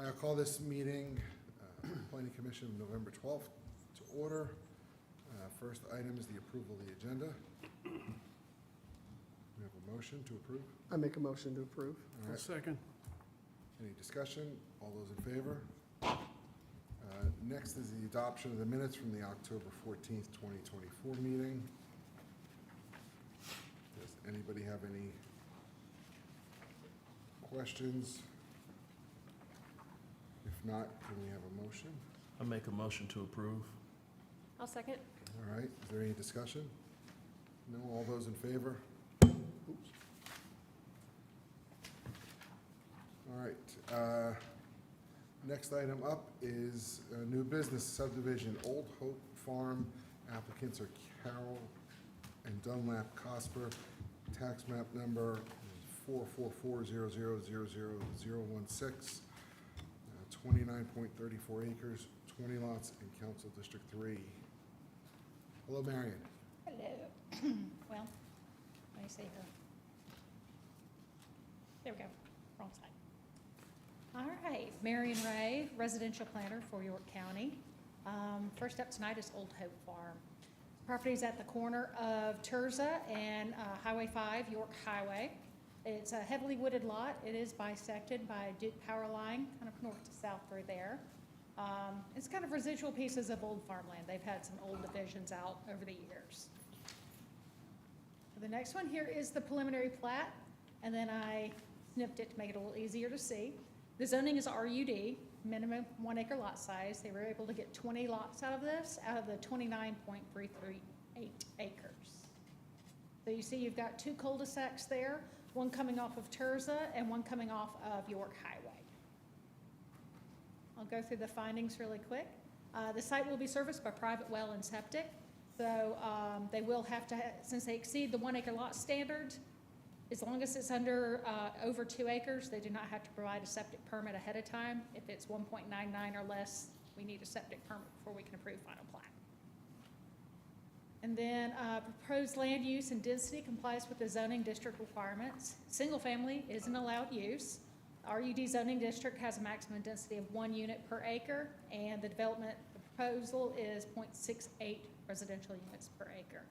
I'll call this meeting, Planning Commission of November 12th to order. First item is the approval of the agenda. We have a motion to approve. I make a motion to approve. All right. Second. Any discussion? All those in favor? Next is the adoption of the minutes from the October 14th, 2024 meeting. Does anybody have any questions? If not, can we have a motion? I make a motion to approve. I'll second. All right, is there any discussion? No, all those in favor? Oops. All right, next item up is new business subdivision, Old Hope Farm. Applicants are Carroll and Dunlap Cosper. Tax map number 44400000016. 29.34 acres, 20 lots in Council District 3. Hello, Marion. Hello. Well, let me see here. There we go, wrong side. All right, Marion Ray, residential planner for York County. First up tonight is Old Hope Farm. Property's at the corner of Terza and Highway 5, York Highway. It's a heavily wooded lot. It is bisected by a Duke power line, kind of north to south through there. It's kind of residual pieces of old farmland. They've had some old divisions out over the years. The next one here is the preliminary plat, and then I snipped it to make it a little easier to see. The zoning is RUD, minimum 1 acre lot size. They were able to get 20 lots out of this, out of the 29.338 acres. So you see you've got 2 cul-de-sacs there, one coming off of Terza and one coming off of York Highway. I'll go through the findings really quick. The site will be serviced by private well and septic. So they will have to, since they exceed the 1 acre lot standard, as long as it's under over 2 acres, they do not have to provide a septic permit ahead of time. If it's 1.99 or less, we need a septic permit before we can approve final plat. And then proposed land use and density complies with the zoning district requirements. Single family is an allowed use. RUD zoning district has a maximum density of 1 unit per acre, and the development, the proposal is 0.68 residential units per acre.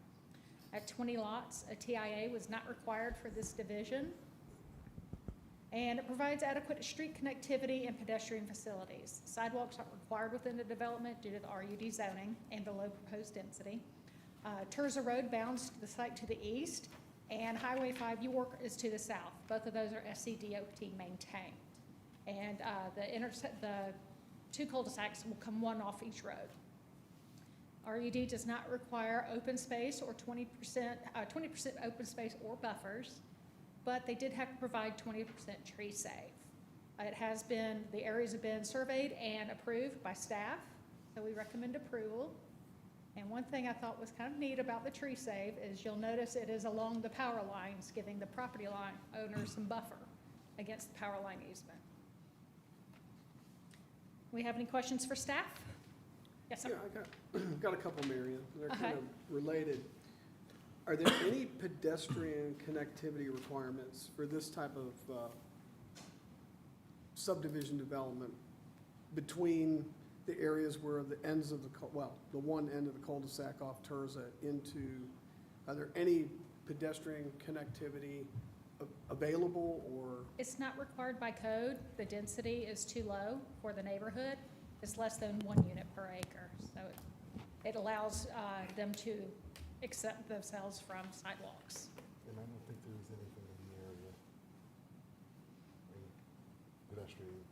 At 20 lots, a TIA was not required for this division. And it provides adequate street connectivity and pedestrian facilities. Sidewalks are required within the development due to the RUD zoning and the low proposed density. Terza Road bounds the site to the east, and Highway 5 York is to the south. Both of those are SCDOT maintained. And the 2 cul-de-sacs will come one off each road. RUD does not require open space or 20% open space or buffers, but they did have to provide 20% tree save. It has been, the areas have been surveyed and approved by staff, so we recommend approval. And one thing I thought was kind of neat about the tree save is you'll notice it is along the power lines, giving the property line owner some buffer against the power line easement. We have any questions for staff? Yes, sir. Yeah, I got a couple, Marion. They're kind of related. Are there any pedestrian connectivity requirements for this type of subdivision development between the areas where the ends of the one end of the cul-de-sac off Terza into, are there any pedestrian connectivity available, or? It's not required by code. The density is too low for the neighborhood. It's less than 1 unit per acre. So it allows them to accept themselves from sidewalks. And I don't think there was anything in the area. Pedestrian.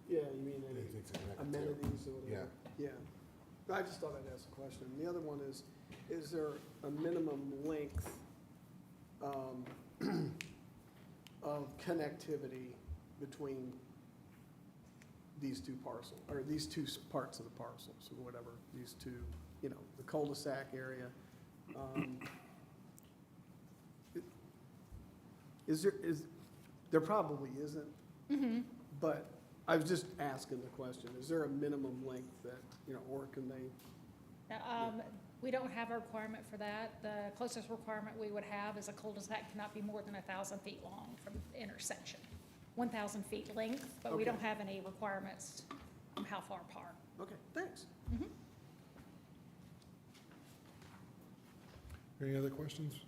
Yeah, you mean any anything to connect to. amenities or whatever? Yeah. Yeah. I just thought I'd ask a question. The other one is there a minimum length of connectivity between these 2 parcels, or these 2 parts of the parcels, or whatever, these 2, the cul-de-sac area? There probably isn't, Mm-hmm. but I was just asking the question, is there a minimum length that, or can they? We don't have a requirement for that. The closest requirement we would have is a cul-de-sac cannot be more than 1,000 feet long from the intersection. 1,000 feet length, but we Okay. don't have any requirements on how far apart. Okay, thanks. Any other questions?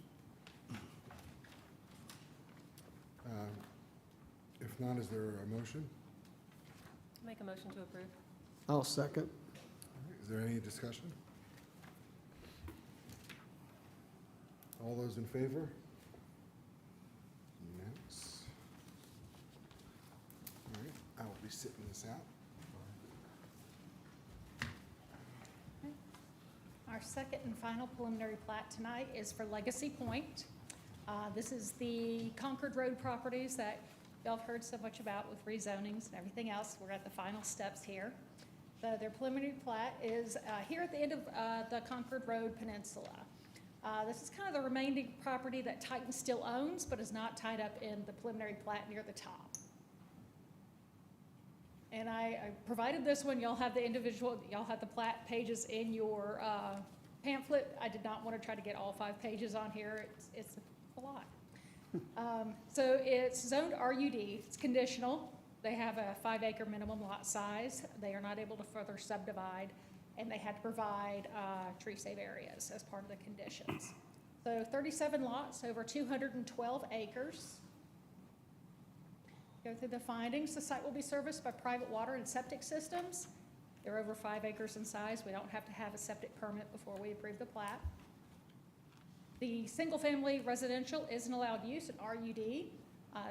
If not, is there a motion? Make a motion to approve. I'll second. Is there any discussion? All those in favor? Unanimous. All right, I will be sitting this out. Our second and final preliminary plat tonight is for Legacy Point. This is the Concord Road properties that y'all have heard so much about with rezonings and everything else. We're at the final steps here. Their preliminary plat is here at the end of the Concord Road Peninsula. This is kind of the remaining property that Titan still owns, but is not tied up in the preliminary plat near the top. And I provided this one, y'all have the plat pages in your pamphlet. I did not want to try to get all 5 pages on here, it's a lot. So it's zoned RUD, it's conditional. They have a 5-acre minimum lot size. They are not able to further subdivide, and they had to provide tree save areas as part of the conditions. So 37 lots, over 212 acres. Go through the findings. The site will be serviced by private water and septic systems. They're over 5 acres in size. We don't have to have a septic permit before we approve the plat. The single-family residential is an allowed use in RUD.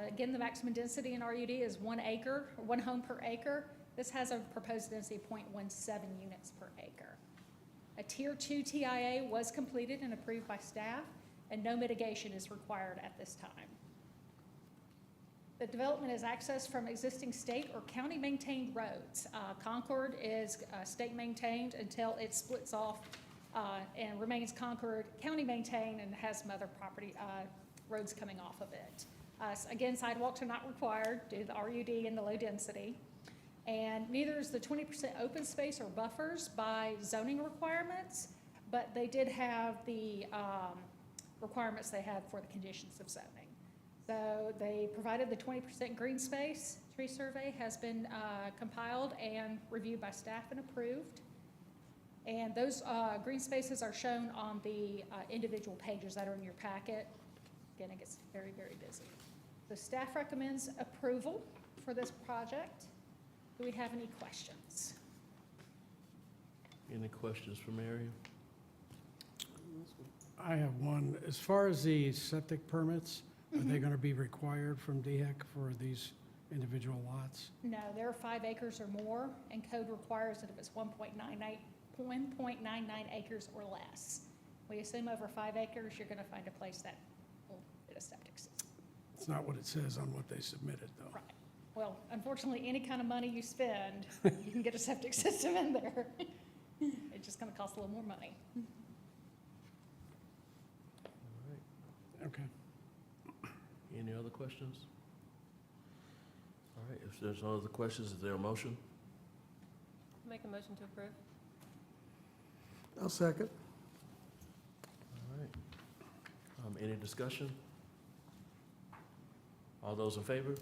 Again, the maximum density in RUD is 1 acre, or 1 home per acre. This has a proposed density of 0.17 units per acre. A Tier 2 TIA was completed and approved by staff, and no mitigation is required at this time. The development is accessed from existing state or county-maintained roads. Concord is state-maintained until it splits off and remains Concord county-maintained and has some other property roads coming off of it. Again, sidewalks are not required due to the RUD and the low density. And neither is the 20% open space or buffers by zoning requirements, but they did have the requirements they had for the conditions of zoning. So they provided the 20% green space. Tree survey has been compiled and reviewed by staff and approved. And those green spaces are shown on the individual pages that are in your packet. Again, it gets very, very busy. The staff recommends approval for this project. Do we have any questions? Any questions for Mary? I have one. As far as the septic permits, are they going to be required from DHEC for these individual lots? No, they're 5 acres or more, and code requires that if it's 1.99 acres or less. We assume over 5 acres, you're gonna find a place that will fit a septic system. It's not what it says on what they submitted, though. Right. Well, unfortunately, any kind of money you spend, you can get a septic system in there. It's just gonna cost a little more money. All right. Okay. Any other questions? All right, if there's no other questions, is there a motion? Make a motion to approve. I'll second. All right. Any discussion? All those in favor?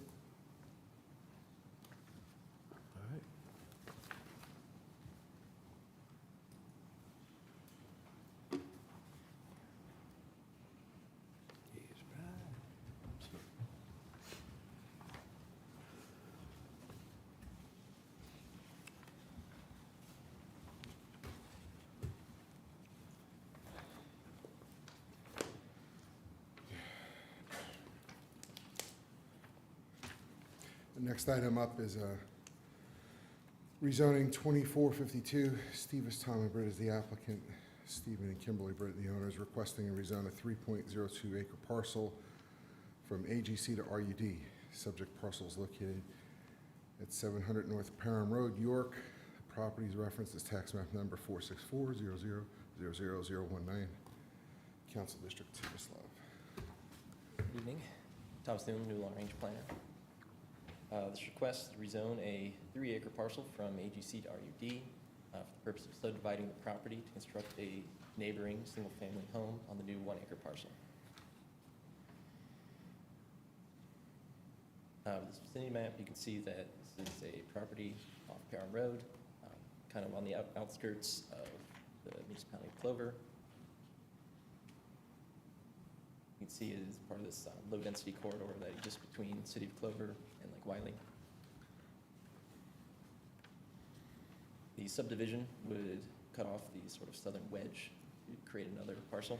All right. The next item up is rezoning 2452. Stevens Tom and Britt is the applicant. Stephen and Kimberly Britt, the owners, requesting a rezone a 3.02 acre parcel from AGC to RUD. Subject parcel is located at 700 North Parham Road, York. The property is referenced as tax map number 46400000019. Council District Tivislov. Good evening. Thomas Newman, New Long Range Planner. This request to rezone a 3-acre parcel from AGC to RUD for the purpose of subdividing the property to construct a neighboring single-family home on the new 1-acre parcel. With this vicinity map, you can see that this is a property off Parham Road, kind of on the outskirts of the municipality of Clover. You can see it is part of this low-density corridor that exists between City of Clover and Lake Wiley. The subdivision would cut off the sort of southern wedge to create another parcel.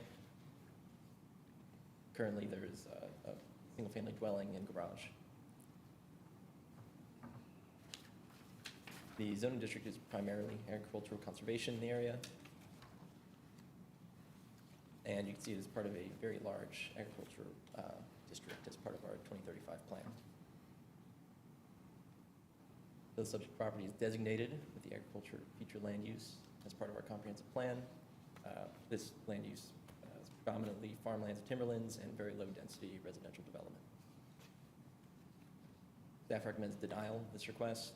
Currently, there is a single-family dwelling and garage. The zoning district is primarily agricultural conservation in the area. And you can see it as part of a very large agricultural district as part of our 2035 plan. The subject property is designated with the agriculture feature land use as part of our comprehensive plan. This land use is predominantly farmlands and timberlands and very low-density residential development. Staff recommends denial of this request.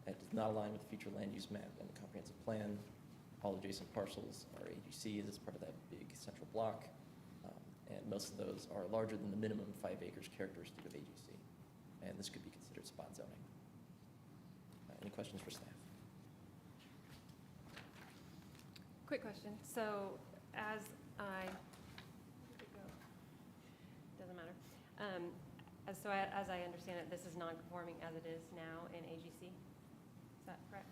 It does not align with the future land use map and the comprehensive plan. All adjacent parcels are AGCs as part of that big central block, and most of those are larger than the minimum 5 acres characteristic of AGC, and this could be considered spot zoning. Any questions for staff? Quick question. So as I, where'd it go? Doesn't matter. As I understand it, this is non-conforming as it is now in AGC? Is that correct?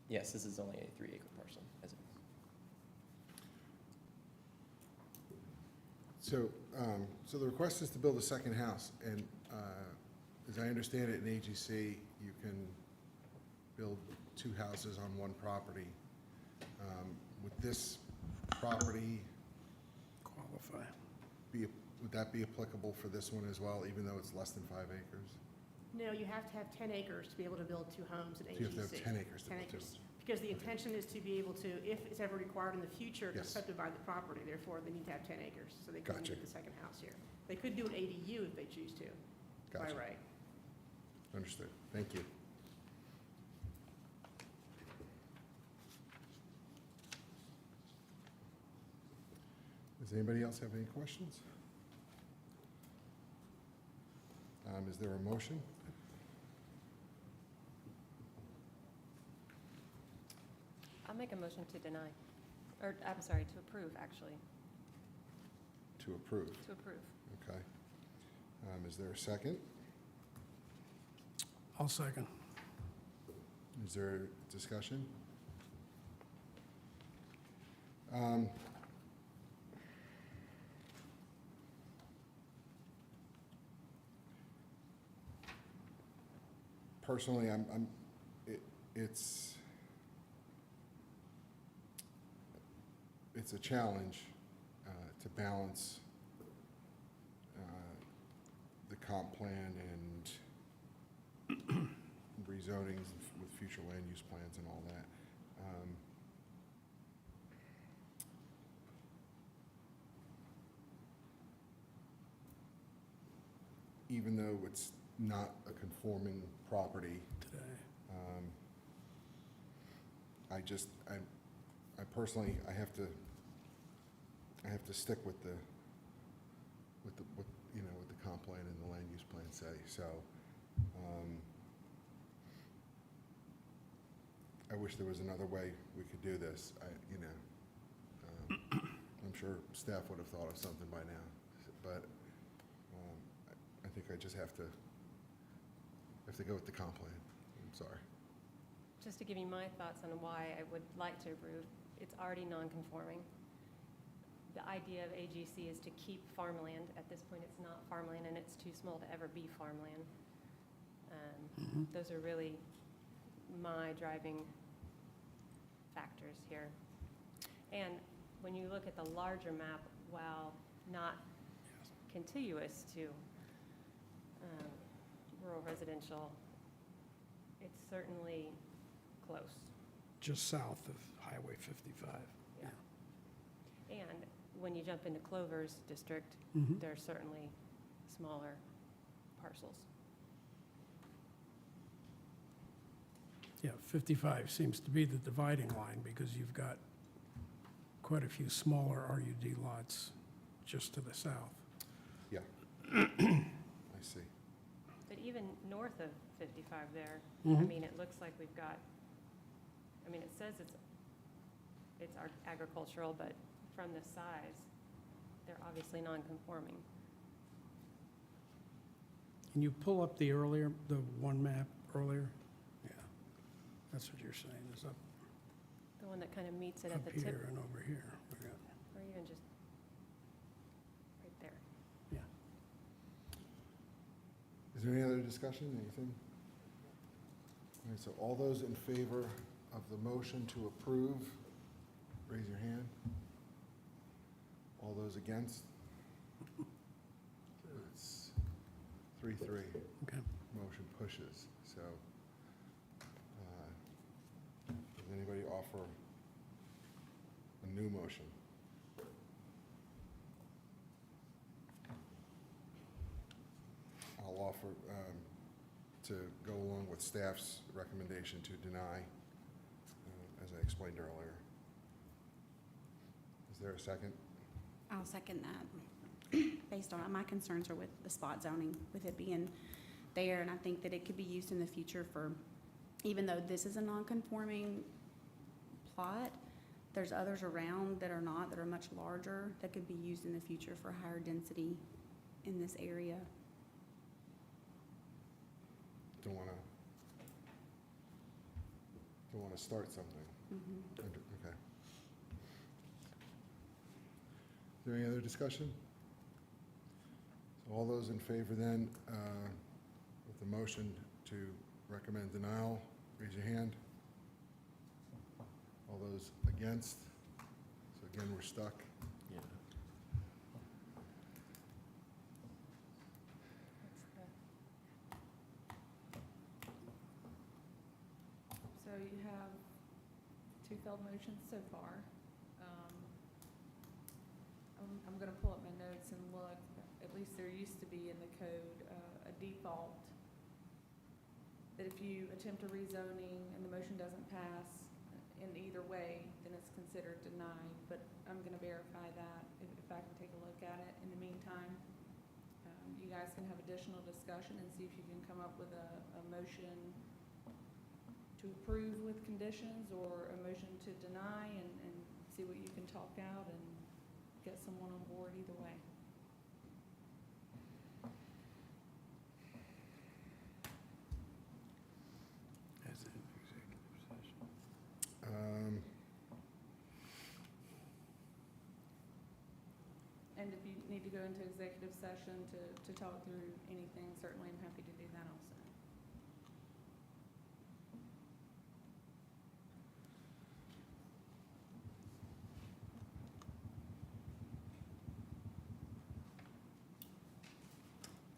Yes, this is only a 3-acre parcel, as it is. So the request is to build a second house, and as I understand it, in AGC, you can build 2 houses on one property. Would this property Qualify. would that be applicable for this one as well, even though it's less than 5 acres? No, you have to have 10 acres to be able to build 2 homes in So AGC. you have to have 10 acres to 10 build 2 acres. homes. Because the intention is to be able to, if it's ever required in the future, to Yes. subdivide the property, therefore they need to have 10 acres, so they couldn't Gotcha. get the second house here. They could do an ADU if they choose to, by Gotcha. right. Understood. Thank you. Does anybody else have any questions? Is there a motion? I'll make a motion to deny, or I'm sorry, to approve, actually, To approve, to approve. okay. Is there a second? I'll second. Is there discussion? Personally, it's a challenge to balance the comp plan and rezonings with future land use plans and all that. Even though it's not a conforming property, Today. I personally, I have to stick with the comp plan and the land use plan say, so, I wish there was another way we could do this, I'm sure staff would have thought of something by now, but, I think I just have to go with the comp plan, I'm sorry. Just to give you my thoughts on why I would like to approve, it's already non-conforming. The idea of AGC is to keep farmland. At this point, it's not farmland, and it's too small to ever be farmland. Those are really my driving factors here. And when you look at the larger map, while not contiguous to rural residential, it's certainly close. Just south of Highway 55. Yeah. And when you jump into Clover's district, Mhm. there are certainly smaller parcels. Yeah, 55 seems to be the dividing line because you've got quite a few smaller RUD lots just to the south. I see. But even north of 55 there, I Mhm. mean, it looks like we've got, I mean, it says it's agricultural, but from the size, they're obviously non-conforming. Can you pull up the one map earlier? Yeah, that's what you're saying, is up The one that kind of meets it at the tip, here and over here. We got- or even just right there. Yeah. Is there any other discussion, anything? All right, so all those in favor of the motion to approve, raise your hand. All those against? It's 3-3. Okay. Motion pushes, so, does anybody offer a new motion? I'll offer, to go along with staff's recommendation to deny, as I explained earlier. Is there a second? I'll second that. Based on, my concerns are with the spot zoning, with it being there, and I think that it could be used in the future for, even though this is a non-conforming plot, there's others around that are not, that are much larger, that could be used in the future for higher density in this area. Don't wanna start something. Mhm. Okay. Is there any other discussion? So all those in favor then, with the motion to recommend denial, raise your hand. All those against? So again, we're stuck. Yeah. So you have two failed motions so far. I'm gonna pull up my notes and look, at least there used to be in the code, a default that if you attempt a rezoning and the motion doesn't pass in either way, then it's considered denied, but I'm gonna verify that if I can take a look at it. In the meantime, you guys can have additional discussion and see if you can come up with a motion to approve with conditions or a motion to deny and see what you can talk out and get someone on board either way. And if you need to go into executive session to talk through anything, certainly I'm happy to do that also.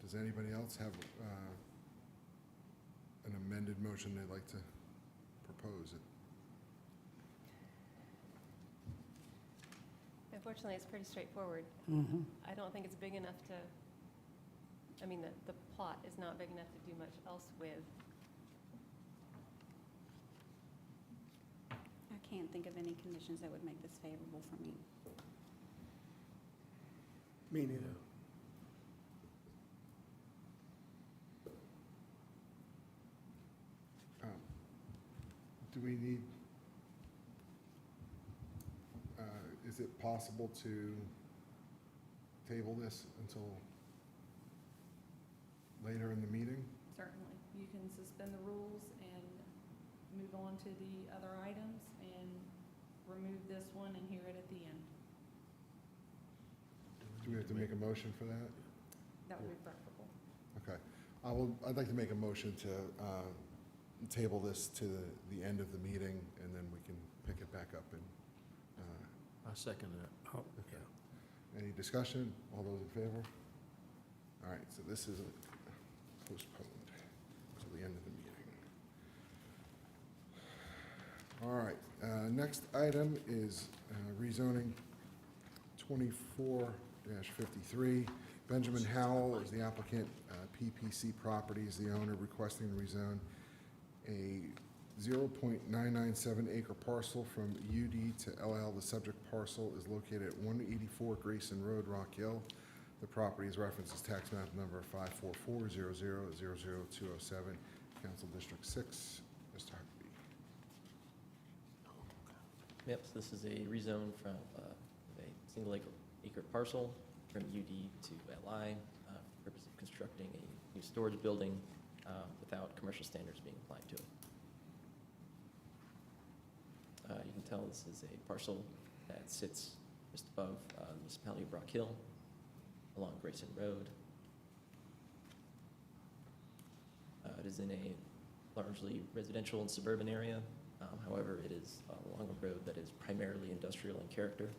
Does anybody else have an amended motion they'd like to propose? Unfortunately, it's pretty straightforward. Mhm. I don't think it's big enough to, I mean, the plot is not big enough to do much else with. I can't think of any conditions that would make this favorable for me. Me neither. Do we need, is it possible to table this until later in the meeting? Certainly. You can suspend the rules and move on to the other items and remove this one and hear it at the end. Do we have to make a motion for that? That would be preferable. Okay. I'd like to make a motion to table this to the end of the meeting, and then we can pick it back up. And I second that. Oh, okay. Any discussion? All those in favor? All right, so this is postponed till the end of the meeting. All right, next item is rezoning 24-53. Benjamin Howell is the applicant. PPC Properties, the owner, requesting to rezone a 0.997 acre parcel from UD to LL. The subject parcel is located at 184 Grayson Road, Rock Hill. The property is referenced as tax map number 54400000207, Council District 6. Mr. Huckabee. Yep, so this is a rezone from a single acre parcel from UD to LI for the purpose of constructing a new storage building without commercial standards being applied to it. You can tell this is a parcel that sits just above the municipality of Brock Hill along Grayson Road. It is in a largely residential and suburban area. However, it is along a road that is primarily industrial in character.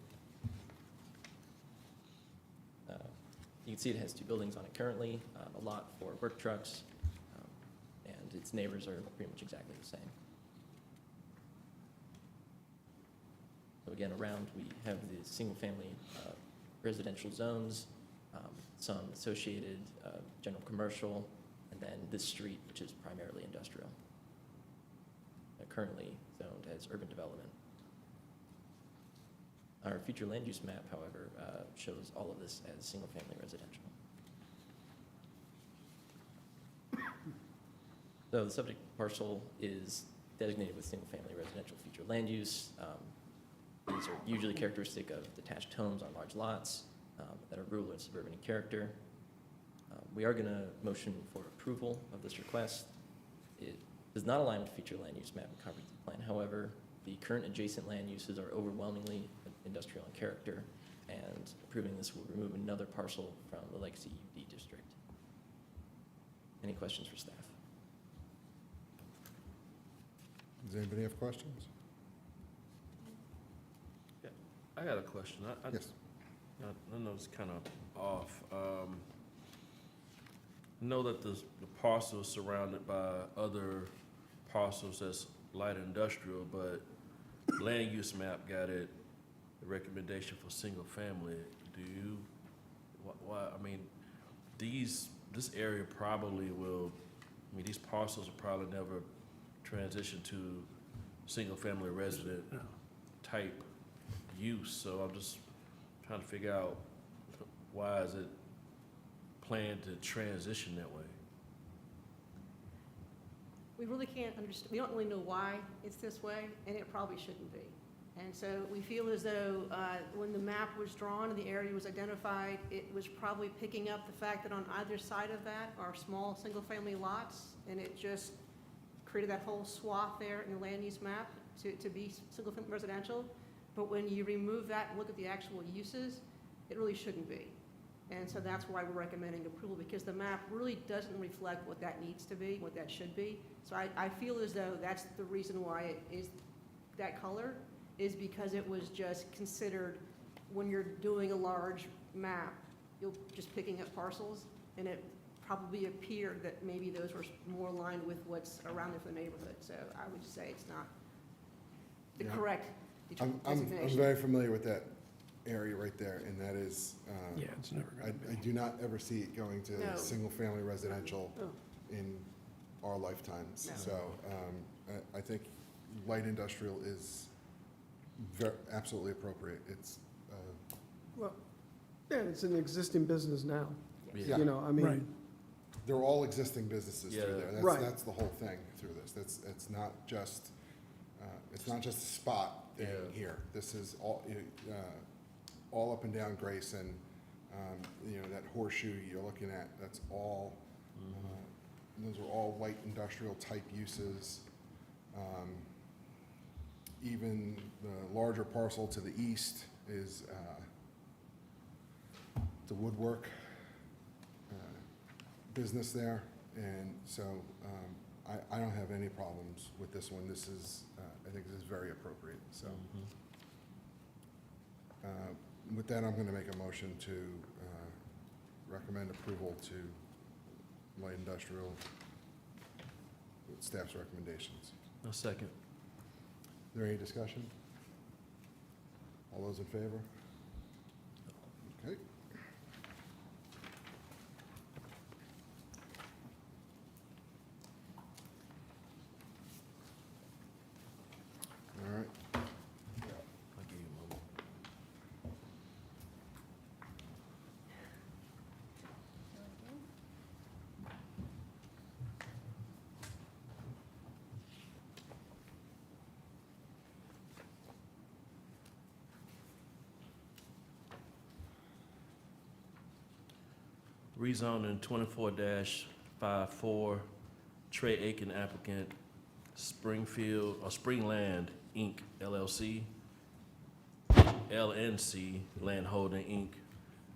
You can see it has two buildings on it currently, a lot for work trucks, and its neighbors are pretty much exactly the same. So again, around we have the single-family residential zones, some associated general commercial, and then this street, which is primarily industrial. Currently zoned as urban development. Our future land use map, however, shows all of this as single-family residential. So the subject parcel is designated with single-family residential future land use. These are usually characteristic of detached homes on large lots that are rural and suburban in character. We are going to motion for approval of this request. It does not align with future land use map and comprehensive plan. However, the current adjacent land uses are overwhelmingly industrial in character, and approving this will remove another parcel from the legacy UD district. Any questions for staff? Does anybody have questions? I got a question. Yes. I know it's kind of off. I know that the parcel is surrounded by other parcels that's light industrial, but land use map got it, a recommendation for single family. Do you, why, I mean, this area probably will, I mean, these parcels will probably never transition to single family resident type use, so I'm just trying to figure out why is it planned to transition that way? We really can't understand, we don't really know why it's this way, and it probably shouldn't be. And so we feel as though when the map was drawn and the area was identified, it was probably picking up the fact that on either side of that are small single-family lots, and it just created that whole swath there in the land use map to be single-family residential. But when you remove that and look at the actual uses, it really shouldn't be. And so that's why we're recommending approval, because the map really doesn't reflect what that needs to be, what that should be. So I feel as though that's the reason why it is that color, is because it was just considered, when you're doing a large map, you're just picking up parcels, and it probably appeared that maybe those were more aligned with what's around the neighborhood. So I would say it's not the Yeah. correct I'm designation. very familiar with that area right there, and that is, Yeah, it's never I going to be. do not ever see it going to No. single-family residential Oh. in our lifetimes. No. So I think light industrial is absolutely appropriate. It's, Well, yeah, it's an existing business now, Yeah. you know, I Right. mean, they're all existing businesses through Yeah. there. That's, Right. that's the whole thing through this. It's not just a spot thing Yeah. here. This is all up and down Grayson. That horseshoe you're looking at, that's all, those are all light industrial type uses. Even the larger parcel to the east is the woodwork business there. And so I don't have any problems with this one. This is, I think this is very appropriate. So with that, I'm going to make a motion to recommend approval to light industrial with staff's recommendations. A second. Is there any discussion? All those in favor? Okay. All right. I'll give you a moment. rezoning 24-54 Trey Aiken applicant Springfield, or Springland Inc. LLC, LNC Land Holding Inc.,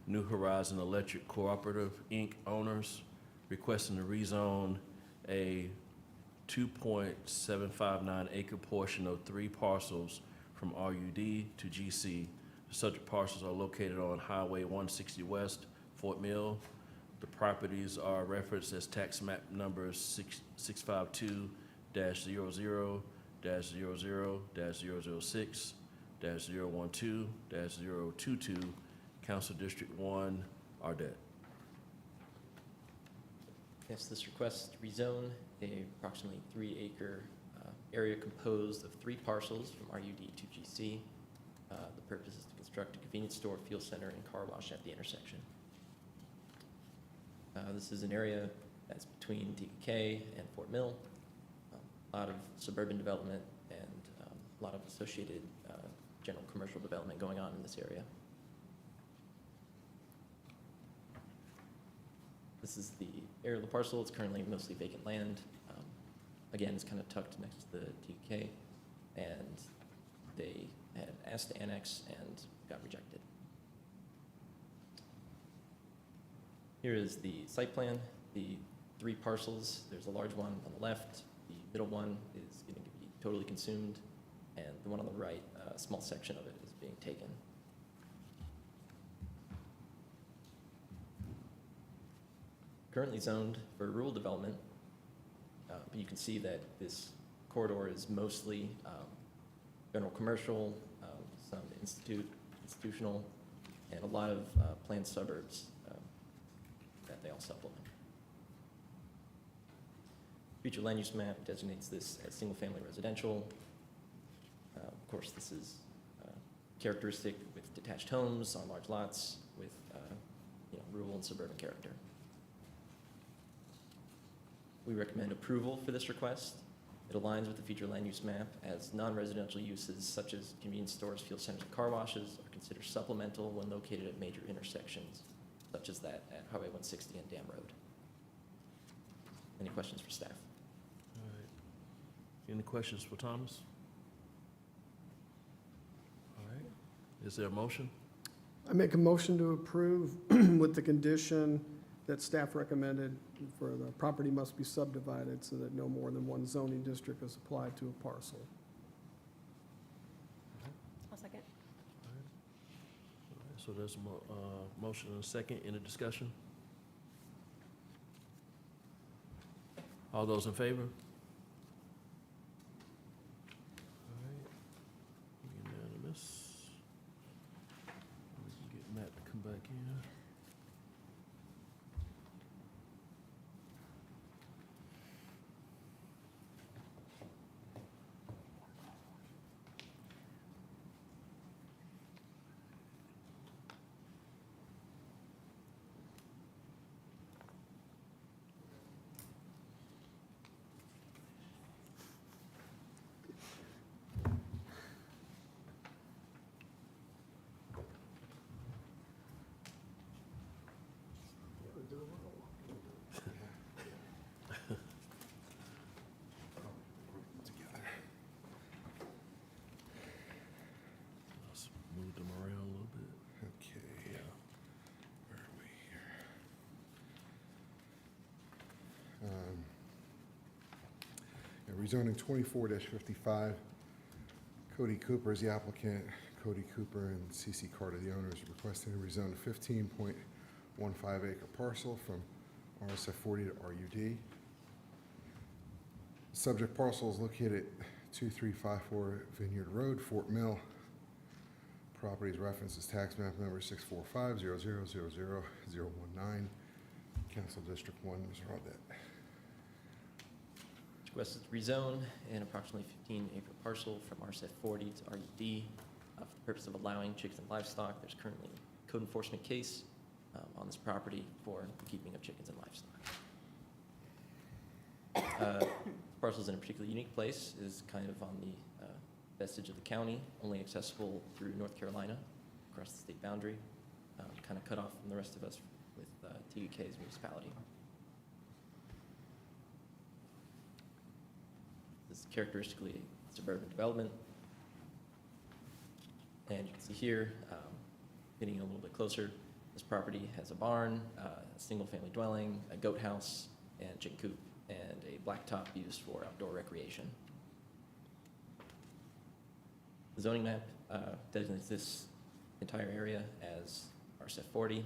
New Horizon Electric Cooperative Inc. owners, requesting to rezone a 2.759 acre portion of 3 parcels from RUD to GC. The subject parcels are located on Highway 160 West, Fort Mill. The properties are referenced as tax map numbers 652-00-00-006-012-022, Council District 1, Ardette. Yes, this request to rezone a approximately 3-acre area composed of 3 parcels from RUD to GC. The purpose is to construct a convenience store, fuel center, and car wash at the intersection. This is an area that's between DKK and Fort Mill. A lot of suburban development and a lot of associated general commercial development going on in this area. This is the area of the parcel. It's currently mostly vacant land. Again, it's kind of tucked next to the DK, and they had asked to annex and got rejected. Here is the site plan, the 3 parcels. There's a large one on the left. The middle one is going to be totally consumed, and the one on the right, a small section of it is being taken. Currently zoned for rural development, but you can see that this corridor is mostly general commercial, some institutional, and a lot of planned suburbs that they all supplement. Future land use map designates this as single-family residential. Of course, this is characteristic with detached homes on large lots with rural and suburban character. We recommend approval for this request. It aligns with the future land use map as non-residential uses such as convenience stores, fuel centers, and car washes are considered supplemental when located at major intersections, such as that at Highway 160 and Dam Road. Any questions for staff? All right. Any questions for Thomas? All right. Is there a motion? I make a motion to approve with the condition that staff recommended for the property must be subdivided so that no more than one zoning district is applied to a parcel. I'll second. All right, so there's a motion and a second. Any discussion? All those in favor? All right, unanimous. We can get Matt to come back in. Let's move them around a little bit. Okay. Yeah. Where are we here? Rezoning 24-55. Cody Cooper is the applicant. Cody Cooper and CC Carter, the owners, are requesting to rezone a 15.15 acre parcel from RSF 40 to RUD. The subject parcel is located at 2354 Vineyard Road, Fort Mill. Property is referenced as tax map number 645-0000-019, Council District 1, Mr. Audette. Request is to rezone an approximately 15-acre parcel from RSF 40 to RUD for the purpose of allowing chickens and livestock. There's currently a code enforcement case on this property for the keeping of chickens and livestock. Parcel's in a particularly unique place, is kind of on the vestige of the county, only accessible through North Carolina, across the state boundary, kind of cut off from the rest of us with TUK's municipality. This is characteristically suburban development. And you can see here, getting a little bit closer, this property has a barn, a single-family dwelling, a goat house, and a chicken coop, and a blacktop used for outdoor recreation. The zoning map designates this entire area as RCF 40,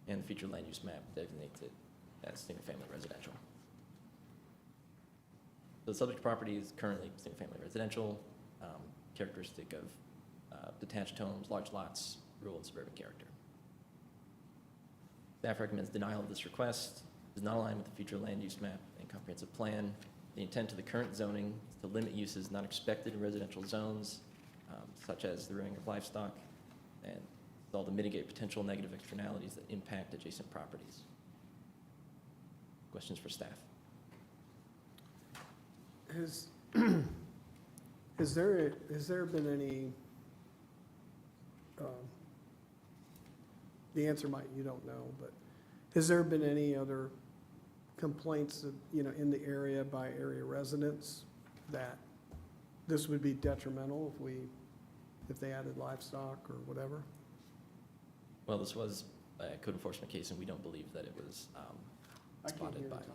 and the future land use map designates it as single-family residential. So the subject property is currently single-family residential, characteristic of detached homes, large lots, rural and suburban character. Staff recommends denial of this request. It does not align with the future land use map and comprehensive plan. The intent of the current zoning is to limit uses not expected in residential zones, such as the rearing of livestock, and all to mitigate potential negative externalities that impact adjacent properties. Questions for staff? Has there been any, the answer might, you don't know, but has there been any other complaints that, in the area by area residents that this would be detrimental if they added livestock or whatever? Well, this was a code enforcement case, and we don't believe that it was I can't spotted hear you, by. Thomas.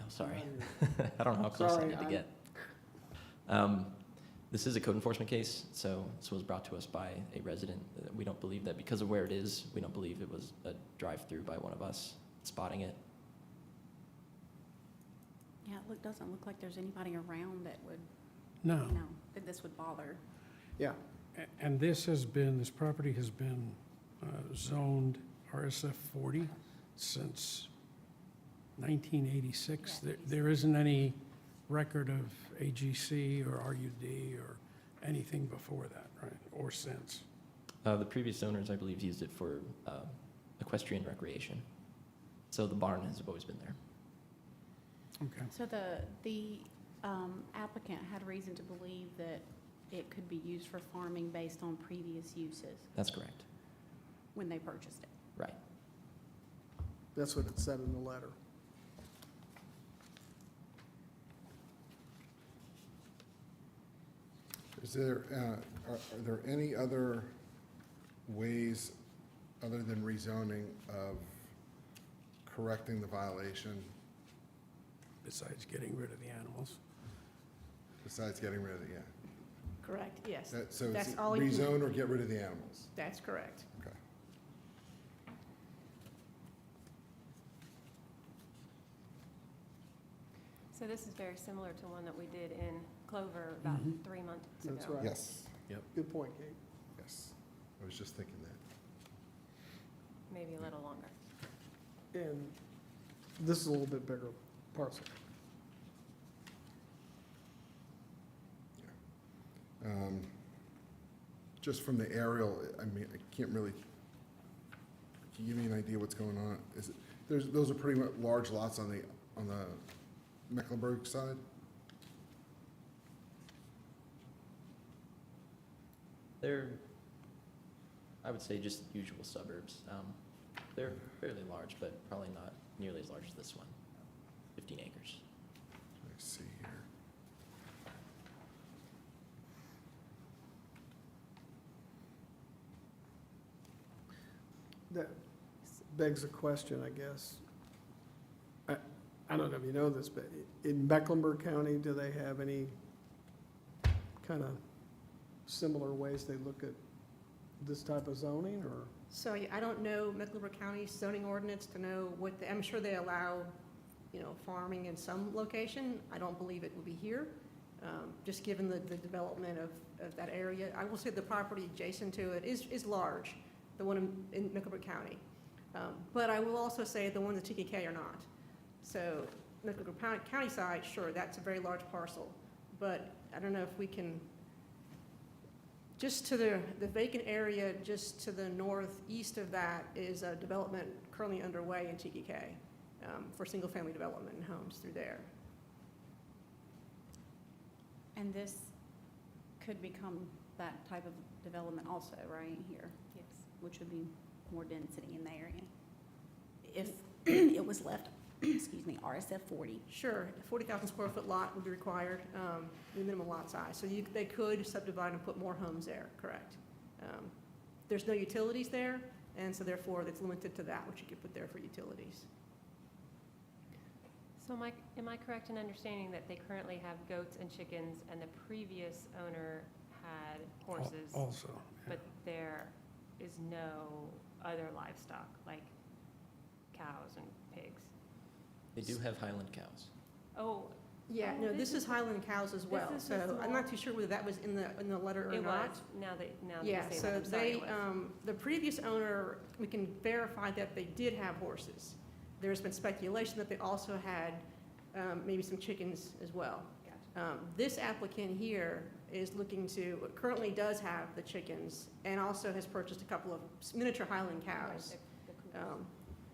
Oh, sorry. I'm I don't know how close I Sorry, need to get. This is a code enforcement case, so this was brought to us by a resident. We don't believe that because of where it is, we don't believe it was a drive-through by one of us spotting it. Yeah, doesn't look like there's anybody around that would, No. that this would bother. Yeah, And this property has been zoned RSF 40 since 1986. Yeah, There isn't any record of AGC or RUD or anything before that, right, or since. The previous owners, I believe, used it for equestrian recreation. So the barn has always been there. Okay. So the applicant had reason to believe that it could be used for farming based on previous uses That's correct. when they purchased it. Right. that's what it said in the letter. Is there, are there any other ways, other than rezoning, of correcting the violation Besides getting rid of the animals. besides getting rid of the, Correct, yes. So it's That's all you can- rezone or get rid of the animals? That's correct. Okay. So this is very similar to one that we did in Clover about Mhm. 3 months ago. That's right. Yes, Good point, Kate. yes. I was just thinking that. Maybe a little longer. And this is a little bit bigger parcel. Just from the aerial, I mean, I can't really, can you give me an idea what's going on? Is it, those are pretty much large lots on the Mecklenburg side? They're, I would say, just usual suburbs. They're fairly large, but probably not nearly as large as this one, 15 acres. Let me see here. That begs a question, I guess. I don't know if you know this, but in Mecklenburg County, do they have any kind of similar ways they look at this type of zoning, or? So I don't know Mecklenburg County's zoning ordinance to know what, I'm sure they allow, farming in some location. I don't believe it will be here, just given the development of that area. I will say the property adjacent to it is large, the one in Mecklenburg County. But I will also say the ones in TKK are not. So Mecklenburg County side, sure, that's a very large parcel. But I don't know if we can, just to the vacant area, just to the northeast of that is a development currently underway in TKK for single-family development and homes through there. And this could become that type of development also, right, here, Yes. which would be more density in the area. If it was left, excuse me, RSF 40. Sure, a 40,000 square foot lot would be required, the minimum lot size. So they could subdivide and put more homes there, correct? There's no utilities there, and so therefore it's limited to that, which you could put there for utilities. So am I correct in understanding that they currently have goats and chickens, and the previous owner had horses? Also, yeah. But there is no other livestock, like cows and pigs? They do have Highland cows. Oh, Yeah, Oh, no, this is Highland cows as well, is the so I'm small- not too sure whether that was in the letter or it not. was, now that Yeah, you say so that, I'm sorry, they, it was. the previous owner, we can verify that they did have horses. There's been speculation that they also had maybe some chickens as well. Gotcha. This applicant here is looking to, currently does have the chickens and also has purchased a couple of miniature Highland Right, cows. the coopers.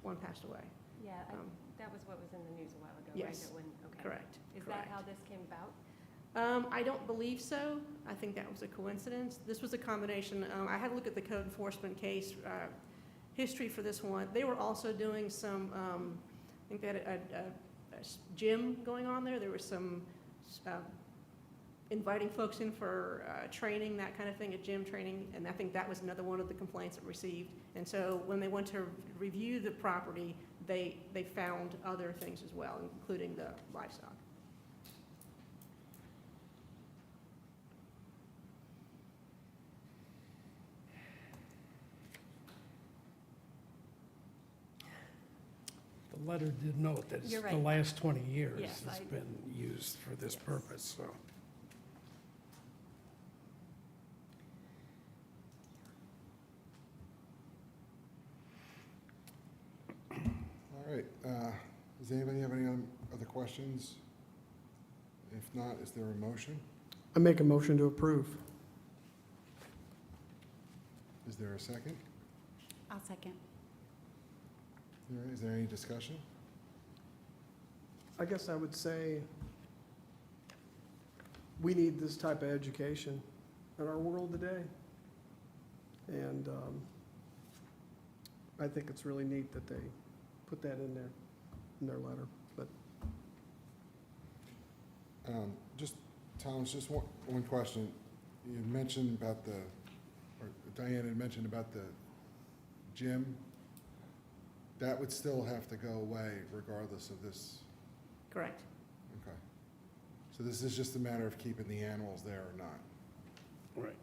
One passed away, Yeah, um, that was what was in the news a while ago, right? yes, That when- okay. correct. Is correct. that how this came about? I don't believe so. I think that was a coincidence. This was a combination, I had to look at the code enforcement case, history for this one. They were also doing some, I think they had a gym going on there. There was some, inviting folks in for training, that kind of thing, a gym training, and I think that was another one of the complaints it received. And so when they went to review the property, they found other things as well, including the livestock. The letter did note that it's You're the right. last 20 years Yes, it's I- been used for this Yes. purpose, so. All right, does anybody have any other questions? If not, is there a motion? I make a motion to approve. Is there a second? I'll second. All right, is there any discussion? I guess I would say we need this type of education in our world today. And I think it's really neat that they put that in their letter. But Just, Thomas, just one question. You had mentioned about or Diane had mentioned about the gym. That would still have to go away regardless of this, Correct. okay. So this is just a matter of keeping the animals there or not? Right.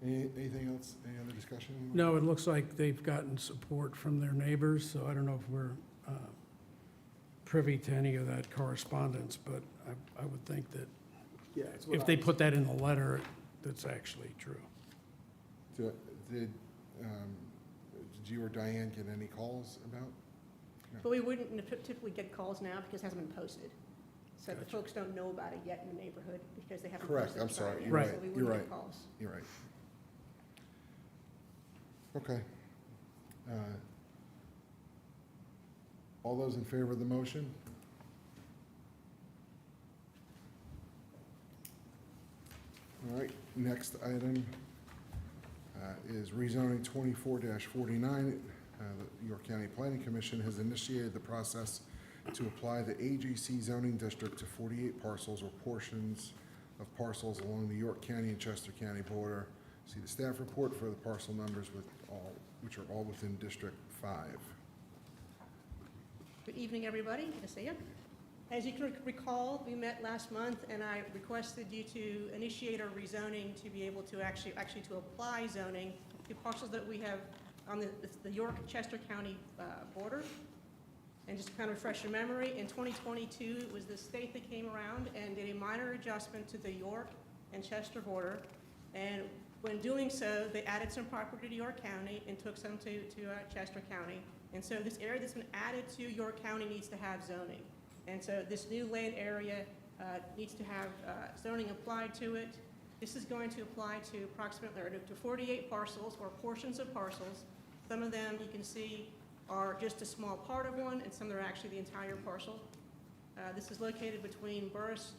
Okay. Anything else, any other discussion? No, it looks like they've gotten support from their neighbors, so I don't know if we're privy to any of that correspondence, but I would think that yeah, it's what if I they was- put that in the letter, that's actually true. Did you or Diane get any calls about? But we wouldn't typically get calls now because it hasn't been posted. So the Gotcha. folks don't know about it yet in the neighborhood because they haven't Correct, posted. I'm the sorry, sign you're yet, right, So we you're wouldn't right. get calls. You're right. Okay. All those in favor of the motion? All right, next item is rezoning 24-49. The York County Planning Commission has initiated the process to apply the AGC zoning district to 48 parcels or portions of parcels along the York County and Chester County border. See the staff report for the parcel numbers which are all within District 5. Good evening, everybody. Good to see you. As you can recall, we met last month, and I requested you to initiate a rezoning to be able to actually to apply zoning to parcels that we have on the York-Chester County border. And just to kind of refresh your memory, in 2022, it was the state that came around and did a minor adjustment to the York and Chester border. And when doing so, they added some property to York County and took some to Chester County. And so this area that's been added to York County needs to have zoning. And so this new land area needs to have zoning applied to it. This is going to apply to approximately, or to 48 parcels or portions of parcels. Some of them you can see are just a small part of one, and some are actually the entire parcel. This is located between Burris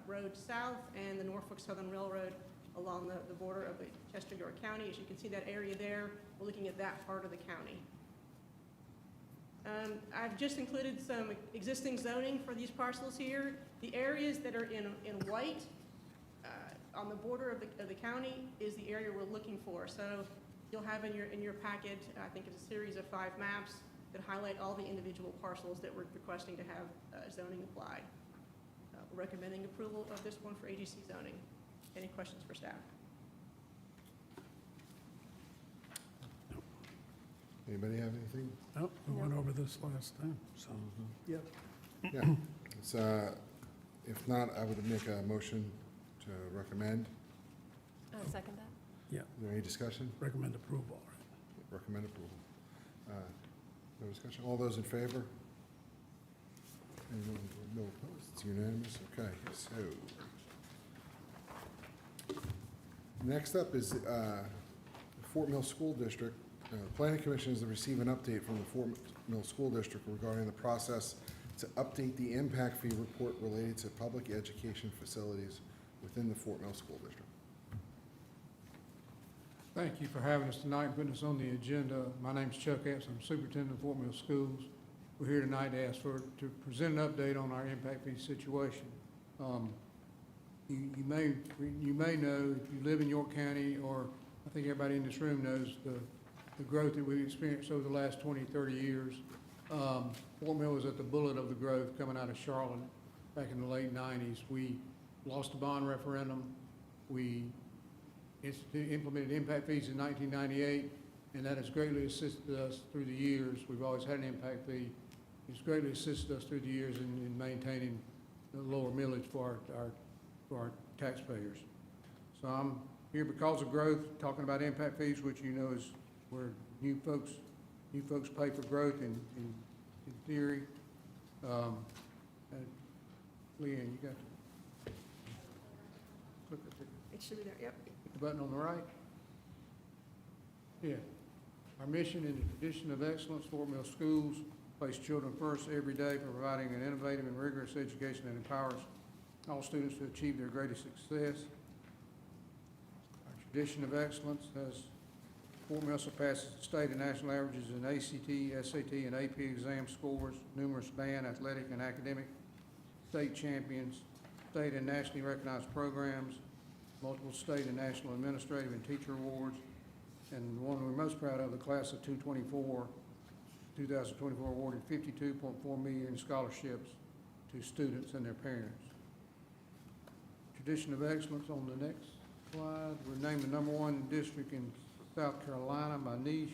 Road South and the Norfolk Southern Railroad along the border of the Chester York County. As you can see that area there, we're looking at that part of the county. I've just included some existing zoning for these parcels here. The areas that are in white on the border of the county is the area we're looking for. So you'll have in your packet, I think it's a series of 5 maps that highlight all the individual parcels that we're requesting to have zoning applied. We're recommending approval of this one for AGC zoning. Any questions for staff? Anybody have anything? Oh, we went over this last time, so. Yep. Yeah, it's, if not, I would make a motion to recommend. I'll second that. Is there any discussion? Recommend approval. Recommend approval. No discussion? All those in favor? Anyone, no opposed? It's unanimous? Okay, so. Next up is Fort Mill School District. Planning Commission is to receive an update from the Fort Mill School District regarding the process to update the impact fee report related to public education facilities within the Fort Mill School District. Thank you for having us tonight and putting us on the agenda. My name's Chuck Epps. I'm superintendent of Fort Mill Schools. We're here tonight to ask to present an update on our impact fee situation. You may know, if you live in York County, or I think everybody in this room knows the growth that we've experienced over the last 20, 30 years. Fort Mill was at the bullet of the growth coming out of Charlotte back in the late 90s. We lost the bond referendum. We implemented impact fees in 1998, and that has greatly assisted us through the years. We've always had an impact fee. It's greatly assisted us through the years in maintaining the lower millage for our taxpayers. So I'm here because of growth, talking about impact fees, which you know is where new folks pay for growth in theory. Leanne, you got to click It should be there, yep. the button on the right. Yeah. Our mission in the tradition of excellence, Fort Mill Schools place children first every day, providing an innovative and rigorous education that empowers all students to achieve their greatest success. Our tradition of excellence has Fort Mill surpasses state and national averages in ACT, SAT, and AP exam scores, numerous band, athletic, and academic state champions, state and nationally recognized programs, multiple state and national administrative and teacher awards, and the one we're most proud of, the class of 2024 awarded $52.4 million in scholarships to students and their parents. Tradition of excellence on the next slide. We're named the #1 district in South Carolina by niche,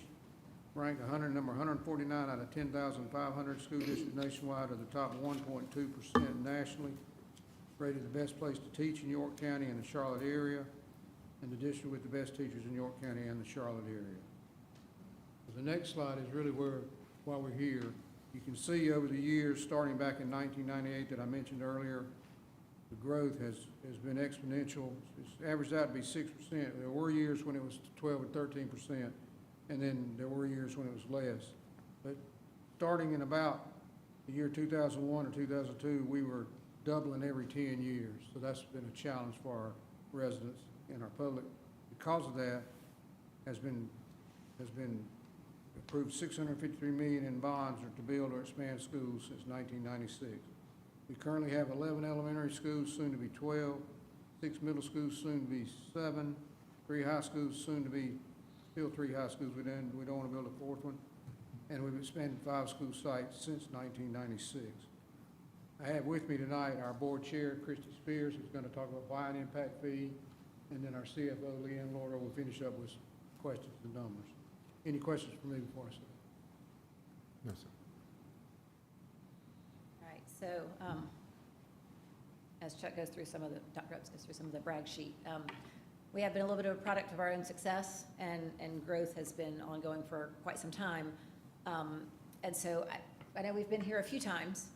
ranked number 149 out of 10,500 school districts nationwide, or the top 1.2% nationally, rated the best place to teach in York County and the Charlotte area, and the district with the best teachers in York County and the Charlotte area. The next slide is really why we're here. You can see over the years, starting back in 1998 that I mentioned earlier, the growth has been exponential. It's averaged out to be 6%. There were years when it was 12 or 13%, and then there were years when it was less. But starting in about the year 2001 or 2002, we were doubling every 10 years. So that's been a challenge for our residents and our public. Because of that, has been approved $653 million in bonds to build or expand schools since 1996. We currently have 11 elementary schools, soon to be 12, 6 middle schools, soon to be 7, 3 high schools, soon to be still 3 high schools. We don't want to build a 4th one. And we've expanded 5 school sites since 1996. I have with me tonight our board chair, Christy Spears, who's going to talk about why an impact fee, and then our CFO, Leanne Laura, will finish up with questions and numbers. Any questions for me before I start? No, sir. All right, so as Chuck goes through Dr. Epps goes through some of the brag sheet, we have been a little bit of a product of our own success, and growth has been ongoing for quite some time. And so I know we've been here a few times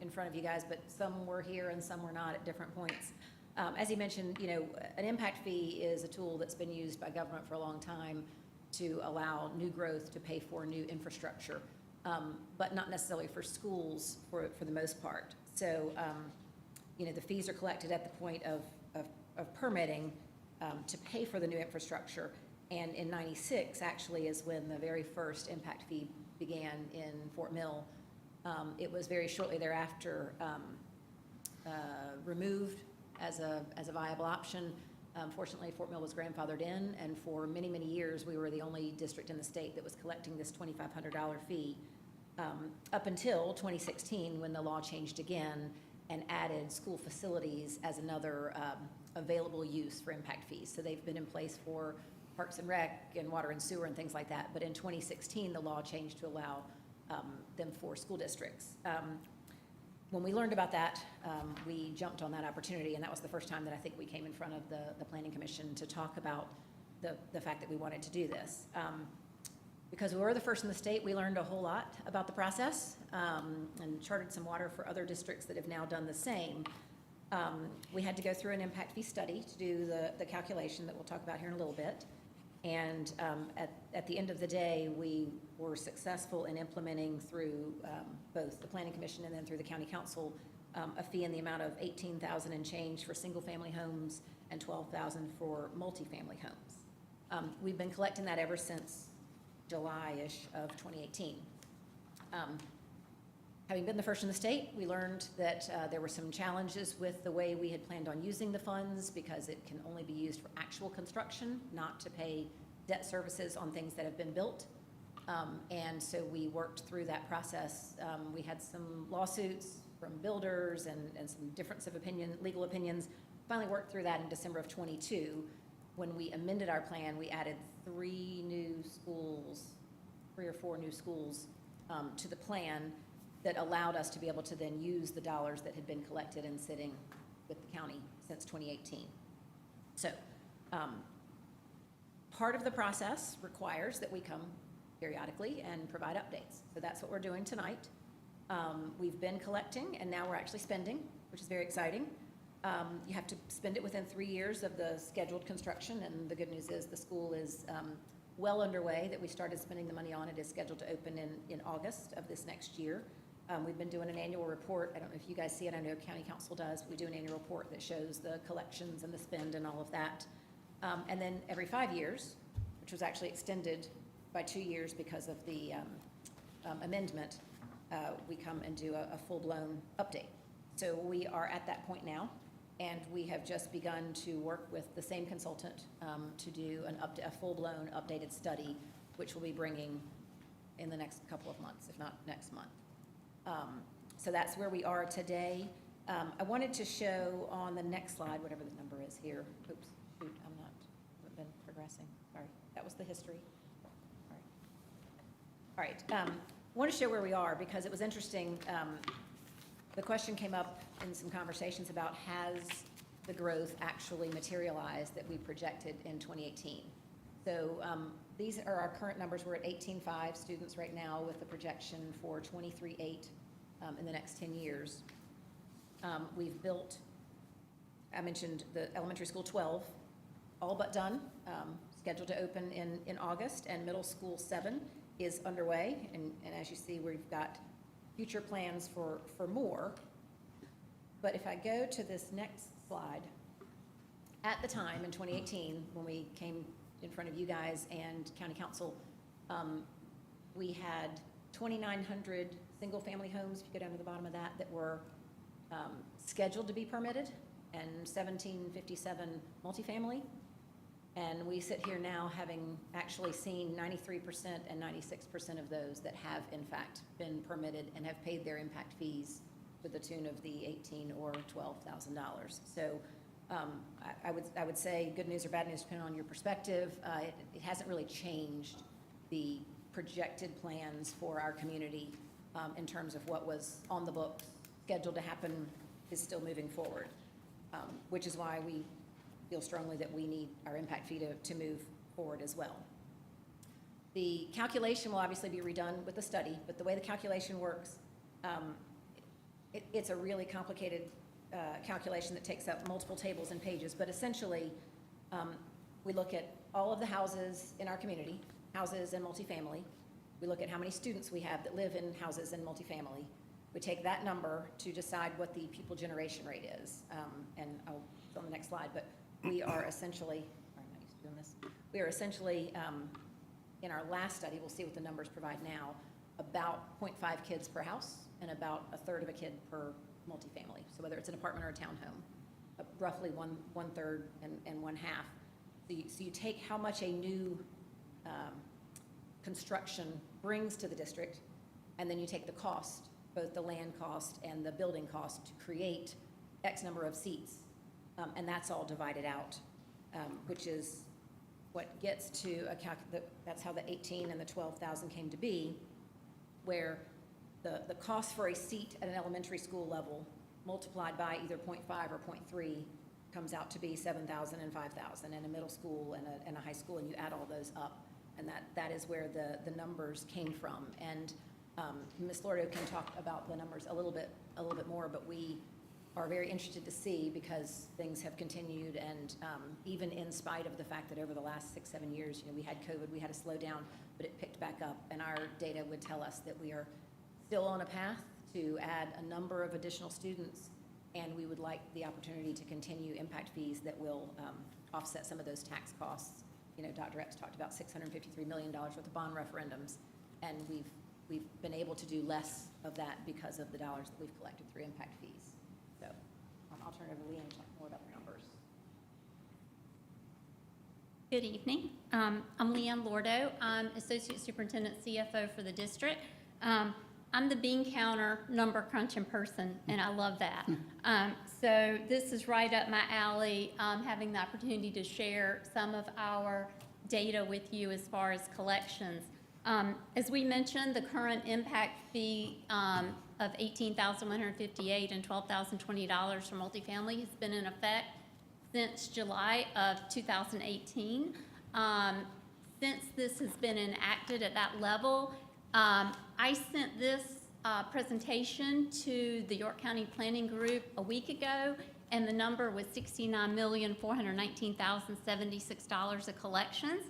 in front of you guys, but some were here and some were not at different points. As he mentioned, you know, an impact fee is a tool that's been used by government for a long time to allow new growth to pay for new infrastructure, but not necessarily for schools for the most part. So, you know, the fees are collected at the point of permitting, to pay for the new infrastructure. And in 96, actually, is when the very first impact fee began in Fort Mill. It was very shortly thereafter removed as a viable option. Fortunately, Fort Mill was grandfathered in, and for many, many years, we were the only district in the state that was collecting this $2,500 fee, up until 2016, when the law changed again and added school facilities as another available use for impact fees. So they've been in place for Parks and Rec and Water and Sewer and things like that. But in 2016, the law changed to allow them for school districts. When we learned about that, we jumped on that opportunity, and that was the first time that I think we came in front of the Planning Commission to talk about the fact that we wanted to do this. Because we were the first in the state, we learned a whole lot about the process and charted some water for other districts that have now done the same. We had to go through an impact fee study to do the calculation that we'll talk about here in a little bit. And at the end of the day, we were successful in implementing through both the Planning Commission and then through the County Council a fee in the amount of $18,000 and change for single-family homes and $12,000 for multifamily homes. We've been collecting that ever since July-ish of 2018. Having been the first in the state, we learned that there were some challenges with the way we had planned on using the funds because it can only be used for actual construction, not to pay debt services on things that have been built. And so we worked through that process. We had some lawsuits from builders and some difference of opinion, legal opinions. Finally worked through that in December of 22. When we amended our plan, we added 3 or 4 new schools to the plan that allowed us to be able to then use the dollars that had been collected and sitting with the county since 2018. So part of the process requires that we come periodically and provide updates. So that's what we're doing tonight. We've been collecting, and now we're actually spending, which is very exciting. You have to spend it within 3 years of the scheduled construction, and the good news is the school is well underway, that we started spending the money on. It is scheduled to open in August of this next year. We've been doing an annual report. I don't know if you guys see it. I know County Council does. We do an annual report that shows the collections and the spend and all of that. And then every 5 years, which was actually extended by 2 years because of the amendment, we come and do a full-blown update. So we are at that point now, and we have just begun to work with the same consultant to do a full-blown updated study, which we'll be bringing in the next couple of months, if not next month. So that's where we are today. I wanted to show on the next slide, whatever the number is here. Oops, shoot, haven't been progressing. Sorry, that was the history. All right. I want to show where we are because it was interesting. The question came up in some conversations about, has the growth actually materialized that we projected in 2018? So these are our current numbers. We're at 18.5 students right now with a projection for 23.8 in the next 10 years. We've built, I mentioned the elementary school 12, all but done, scheduled to open in August, and middle school 7 is underway. And as you see, we've got future plans for more. But if I go to this next slide, at the time in 2018, when we came in front of you guys and County Council, we had 2,900 single-family homes, if you go down to the bottom of that were scheduled to be permitted, and 1,757 multifamily. And we sit here now having actually seen 93% and 96% of those that have in fact been permitted and have paid their impact fees to the tune of the $18,000 or $12,000. So I would say good news or bad news depending on your perspective. It hasn't really changed the projected plans for our community in terms of what was on the books, scheduled to happen, is still moving forward, which is why we feel strongly that we need our impact fee to move forward as well. The calculation will obviously be redone with the study, but the way the calculation works, it's a really complicated calculation that takes up multiple tables and pages, but essentially we look at all of the houses in our community, houses and multifamily. We look at how many students we have that live in houses and multifamily. We take that number to decide what the pupil generation rate is. And I'll go on the next slide, but we are essentially, I'm not used to doing this, we are essentially, in our last study, we'll see what the numbers provide now, about 0.5 kids per house and about a third of a kid per multifamily. So whether it's an apartment or a townhome, roughly one third and one half. So you take how much a new construction brings to the district, and then you take the cost, both the land cost and the building cost to create X number of seats. And that's all divided out, which is what gets to that's how the 18 and the 12,000 came to be, where the cost for a seat at an elementary school level multiplied by either 0.5 or 0.3 comes out to be 7,000 and 5,000, and a middle school and a high school, and you add all those up. And that is where the numbers came from. And Ms. Lordo can talk about the numbers a little bit more, but we are very interested to see, because things have continued, and even in spite of the fact that over the last 6-7 years, we had COVID, we had a slowdown, but it picked back up, and our data would tell us that we are still on a path to add a number of additional students, and we would like the opportunity to continue impact fees that will offset some of those tax costs. Dr. Epps talked about $653 million worth of bond referendums, and we've been able to do less of that because of the dollars that we've collected through impact fees. So I'll turn it over to Leanne to talk more about the numbers. Good evening. I'm Leanne Lordo. I'm Associate Superintendent CFO for the district. I'm the bean counter number crunching person, and I love that. So this is right up my alley, having the opportunity to share some of our data with you as far as collections. As we mentioned, the current impact fee of $18,158 and $12,020 for multifamily has been in effect since July of 2018. Since this has been enacted at that level, I sent this presentation to the York County Planning Group a week ago, and the number was $69,419,076 of collections.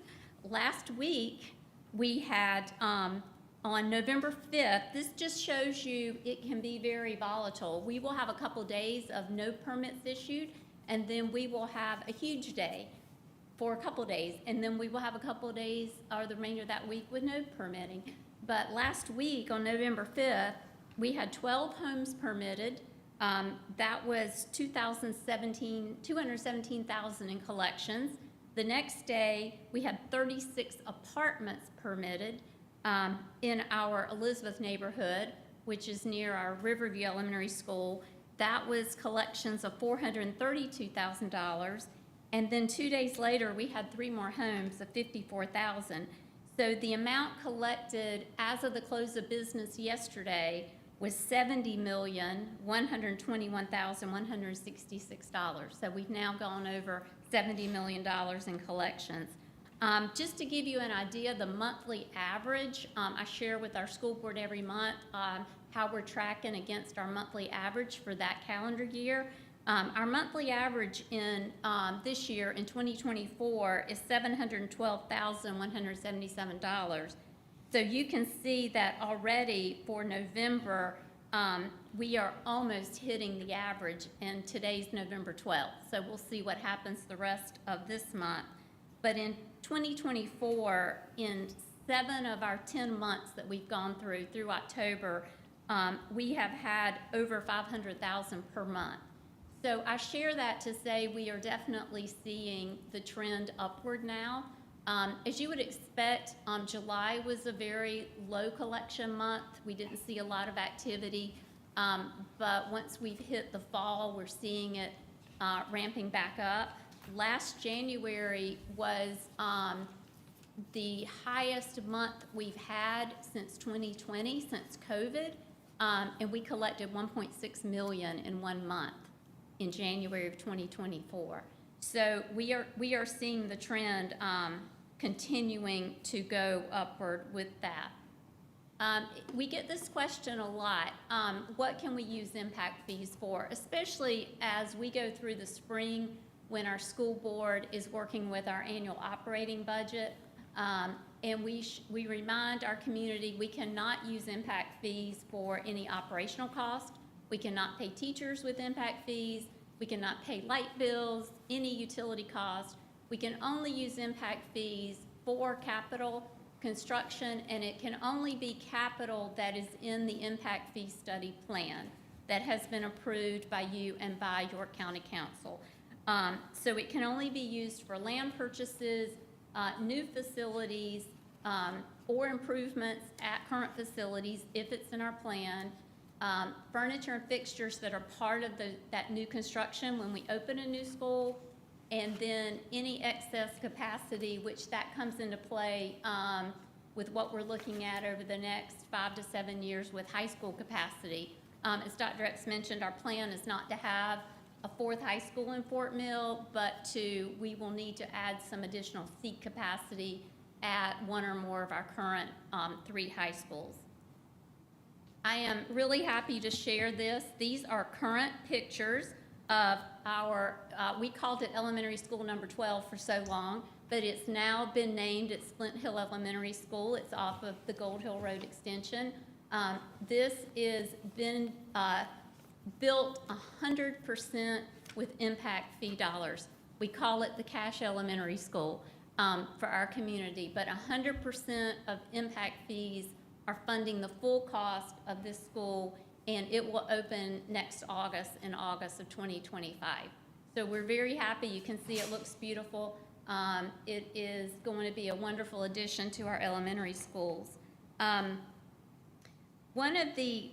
Last week, we had, on November 5th, this just shows you it can be very volatile. We will have a couple days of no permits issued, and then we will have a huge day for a couple days, and then we will have a couple days or the remainder of that week with no permitting. But last week, on November 5th, we had 12 homes permitted. That was 217,000 in collections. The next day, we had 36 apartments permitted in our Elizabeth neighborhood, which is near our Riverview Elementary School. That was collections of $432,000. And then 2 days later, we had 3 more homes of $54,000. So the amount collected as of the close of business yesterday was $70,121,166. So we've now gone over $70 million in collections. Just to give you an idea, the monthly average, I share with our school board every month how we're tracking against our monthly average for that calendar year. Our monthly average in this year, in 2024, is $712,177. So you can see that already for November, we are almost hitting the average, and today's November 12th. So we'll see what happens the rest of this month. But in 2024, in 7 of our 10 months that we've gone through October, we have had over 500,000 per month. So I share that to say we are definitely seeing the trend upward now. As you would expect, July was a very low collection month. We didn't see a lot of activity, but once we've hit the fall, we're seeing it ramping back up. Last January was the highest month we've had since 2020, since COVID, and we collected $1.6 million in 1 month in January of 2024. So we are seeing the trend continuing to go upward with that. We get this question a lot. What can we use impact fees for, especially as we go through the spring when our school board is working with our annual operating budget. And we remind our community we cannot use impact fees for any operational cost. We cannot pay teachers with impact fees, We cannot pay light bills, any utility cost. We can only use impact fees for capital construction, and it can only be capital that is in the impact fee study plan that has been approved by you and by York County Council. So it can only be used for land purchases, new facilities, or improvements at current facilities if it's in our plan, furniture and fixtures that are part of that new construction when we open a new school, and then any excess capacity, which that comes into play with what we're looking at over the next 5 to 7 years with high school capacity. As Dr. X mentioned, our plan is not to have a 4th high school in Fort Mill, but we will need to add some additional seat capacity at 1 or more of our current 3 high schools. I am really happy to share this. These are current pictures of our, we called it elementary school number 12 for so long, but it's now been named, it's Flint Hill Elementary School. It's off of the Gold Hill Road extension. This is been built 100% with impact fee dollars. We call it the Cash Elementary School for our community, but 100% of impact fees are funding the full cost of this school, and it will open next August, in August of 2025. So we're very happy. You can see it looks beautiful. It is going to be a wonderful addition to our elementary schools. One of the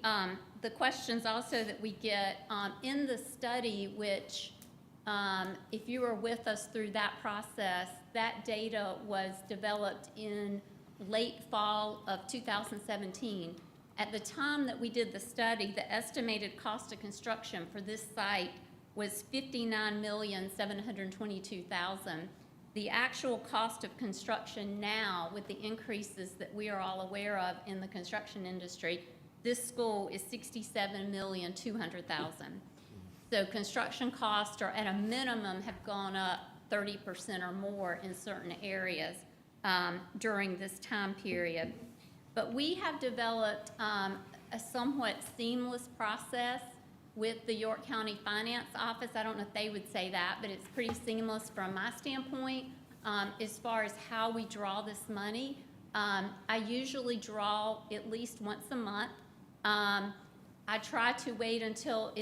questions also that we get in the study, which if you were with us through that process, that data was developed in late fall of 2017. At the time that we did the study, the estimated cost of construction for this site was $59,722,000. The actual cost of construction now, with the increases that we are all aware of in the construction industry, this school is $67,200,000. So construction costs are at a minimum have gone up 30% or more in certain areas during this time period. But we have developed a somewhat seamless process with the York County Finance Office. I don't know if they would say that, but it's pretty seamless from my standpoint as far as how we draw this money. I usually draw at least once a month. I try to wait until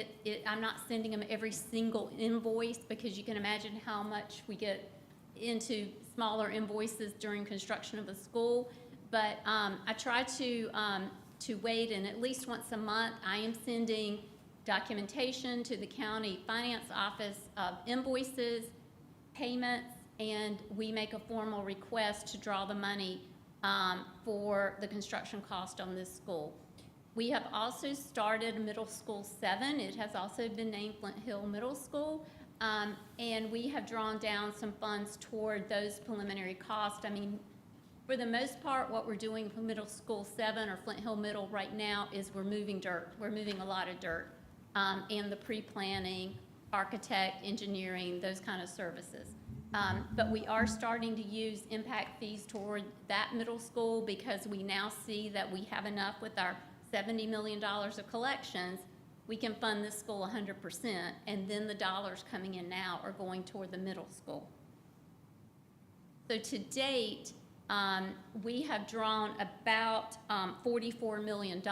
I'm not sending them every single invoice, because you can imagine how much we get into smaller invoices during construction of a school. But I try to wait, and at least once a month, I am sending documentation to the county finance office of invoices, payments, and we make a formal request to draw the money for the construction cost on this school. We have also started Middle School 7. It has also been named Flint Hill Middle School. And we have drawn down some funds toward those preliminary costs. I mean, for the most part, what we're doing for Middle School 7 or Flint Hill Middle right now is we're moving dirt. We're moving a lot of dirt. And the pre-planning, architect, engineering, those kind of services. But we are starting to use impact fees toward that middle school, because we now see that we have enough with our $70 million of collections. We can fund this school 100%, and then the dollars coming in now are going toward the middle school. So to date, we have drawn about $44 million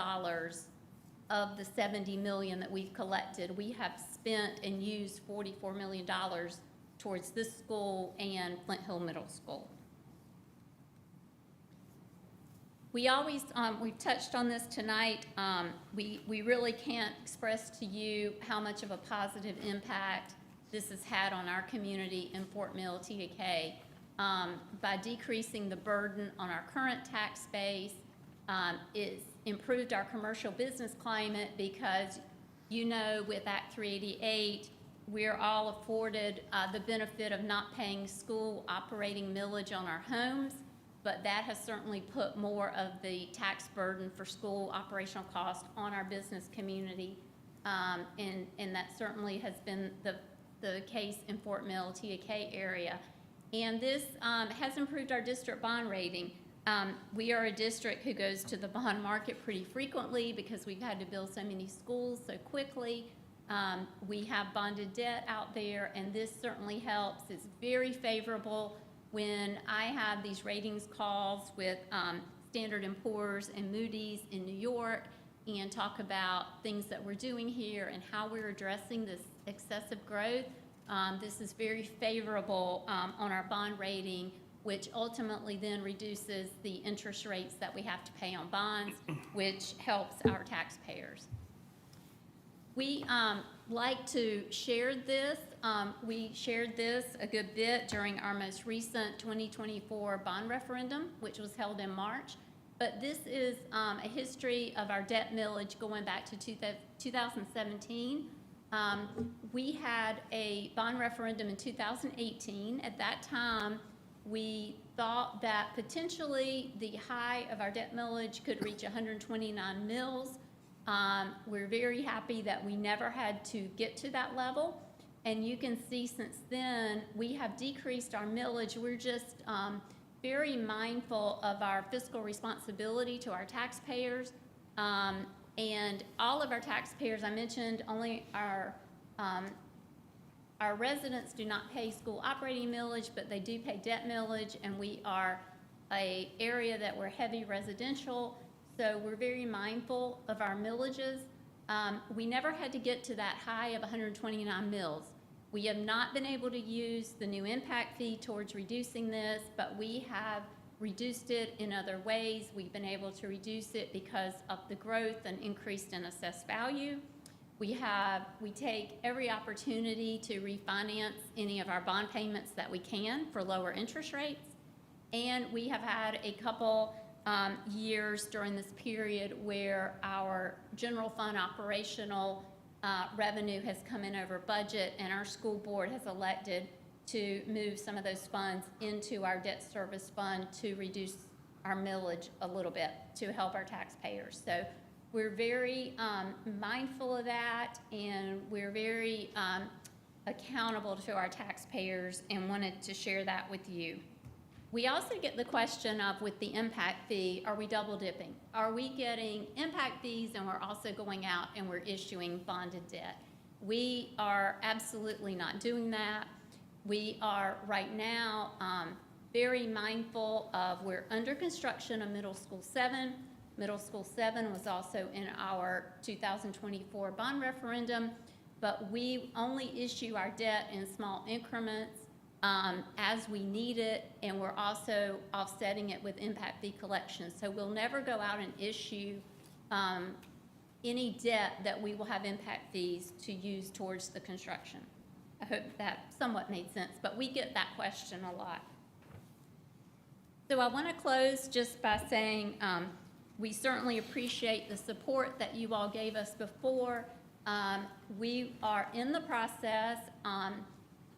of the $70 million that we've collected. We have spent and used $44 million towards this school and Flint Hill Middle School. We always, we've touched on this tonight, we really can't express to you how much of a positive impact this has had on our community in Fort Mill, TDK. By decreasing the burden on our current tax base, it's improved our commercial business climate, because you know with Act 388, we're all afforded the benefit of not paying school operating millage on our homes. But that has certainly put more of the tax burden for school operational costs on our business community. And that certainly has been the case in Fort Mill, TDK area. And this has improved our district bond rating. We are a district who goes to the bond market pretty frequently, because we've had to build so many schools so quickly. We have bonded debt out there, and this certainly helps. It's very favorable when I have these ratings calls with Standard & Poor's and Moody's in New York and talk about things that we're doing here and how we're addressing this excessive growth. This is very favorable on our bond rating, which ultimately then reduces the interest rates that we have to pay on bonds, which helps our taxpayers. We like to share this. We shared this a good bit during our most recent 2024 bond referendum, which was held in March. But this is a history of our debt millage going back to 2017. We had a bond referendum in 2018. At that time, we thought that potentially the high of our debt millage could reach 129 mils. We're very happy that we never had to get to that level. And you can see since then, we have decreased our millage. We're just very mindful of our fiscal responsibility to our taxpayers. And all of our taxpayers, I mentioned, only our residents do not pay school operating millage, but they do pay debt millage, and we are an area that we're heavy residential, so we're very mindful of our millages. We never had to get to that high of 129 mils. We have not been able to use the new impact fee towards reducing this, but we have reduced it in other ways. We've been able to reduce it because of the growth and increase in assessed value. We take every opportunity to refinance any of our bond payments that we can for lower interest rates. And we have had a couple years during this period where our general fund operational revenue has come in over budget, and our school board has elected to move some of those funds into our debt service fund to reduce our millage a little bit to help our taxpayers. So we're very mindful of that, and we're very accountable to our taxpayers, and wanted to share that with you. We also get the question of, with the impact fee, are we double dipping? Are we getting impact fees and we're also going out and we're issuing bonded debt? We are absolutely not doing that. We are right now very mindful of, we're under construction of Middle School 7. Middle School 7 was also in our 2024 bond referendum, but we only issue our debt in small increments as we need it, and we're also offsetting it with impact fee collections. So we'll never go out and issue any debt that we will have impact fees to use towards the construction. I hope that somewhat made sense, but we get that question a lot. So I want to close just by saying we certainly appreciate the support that you all gave us before. We are in the process,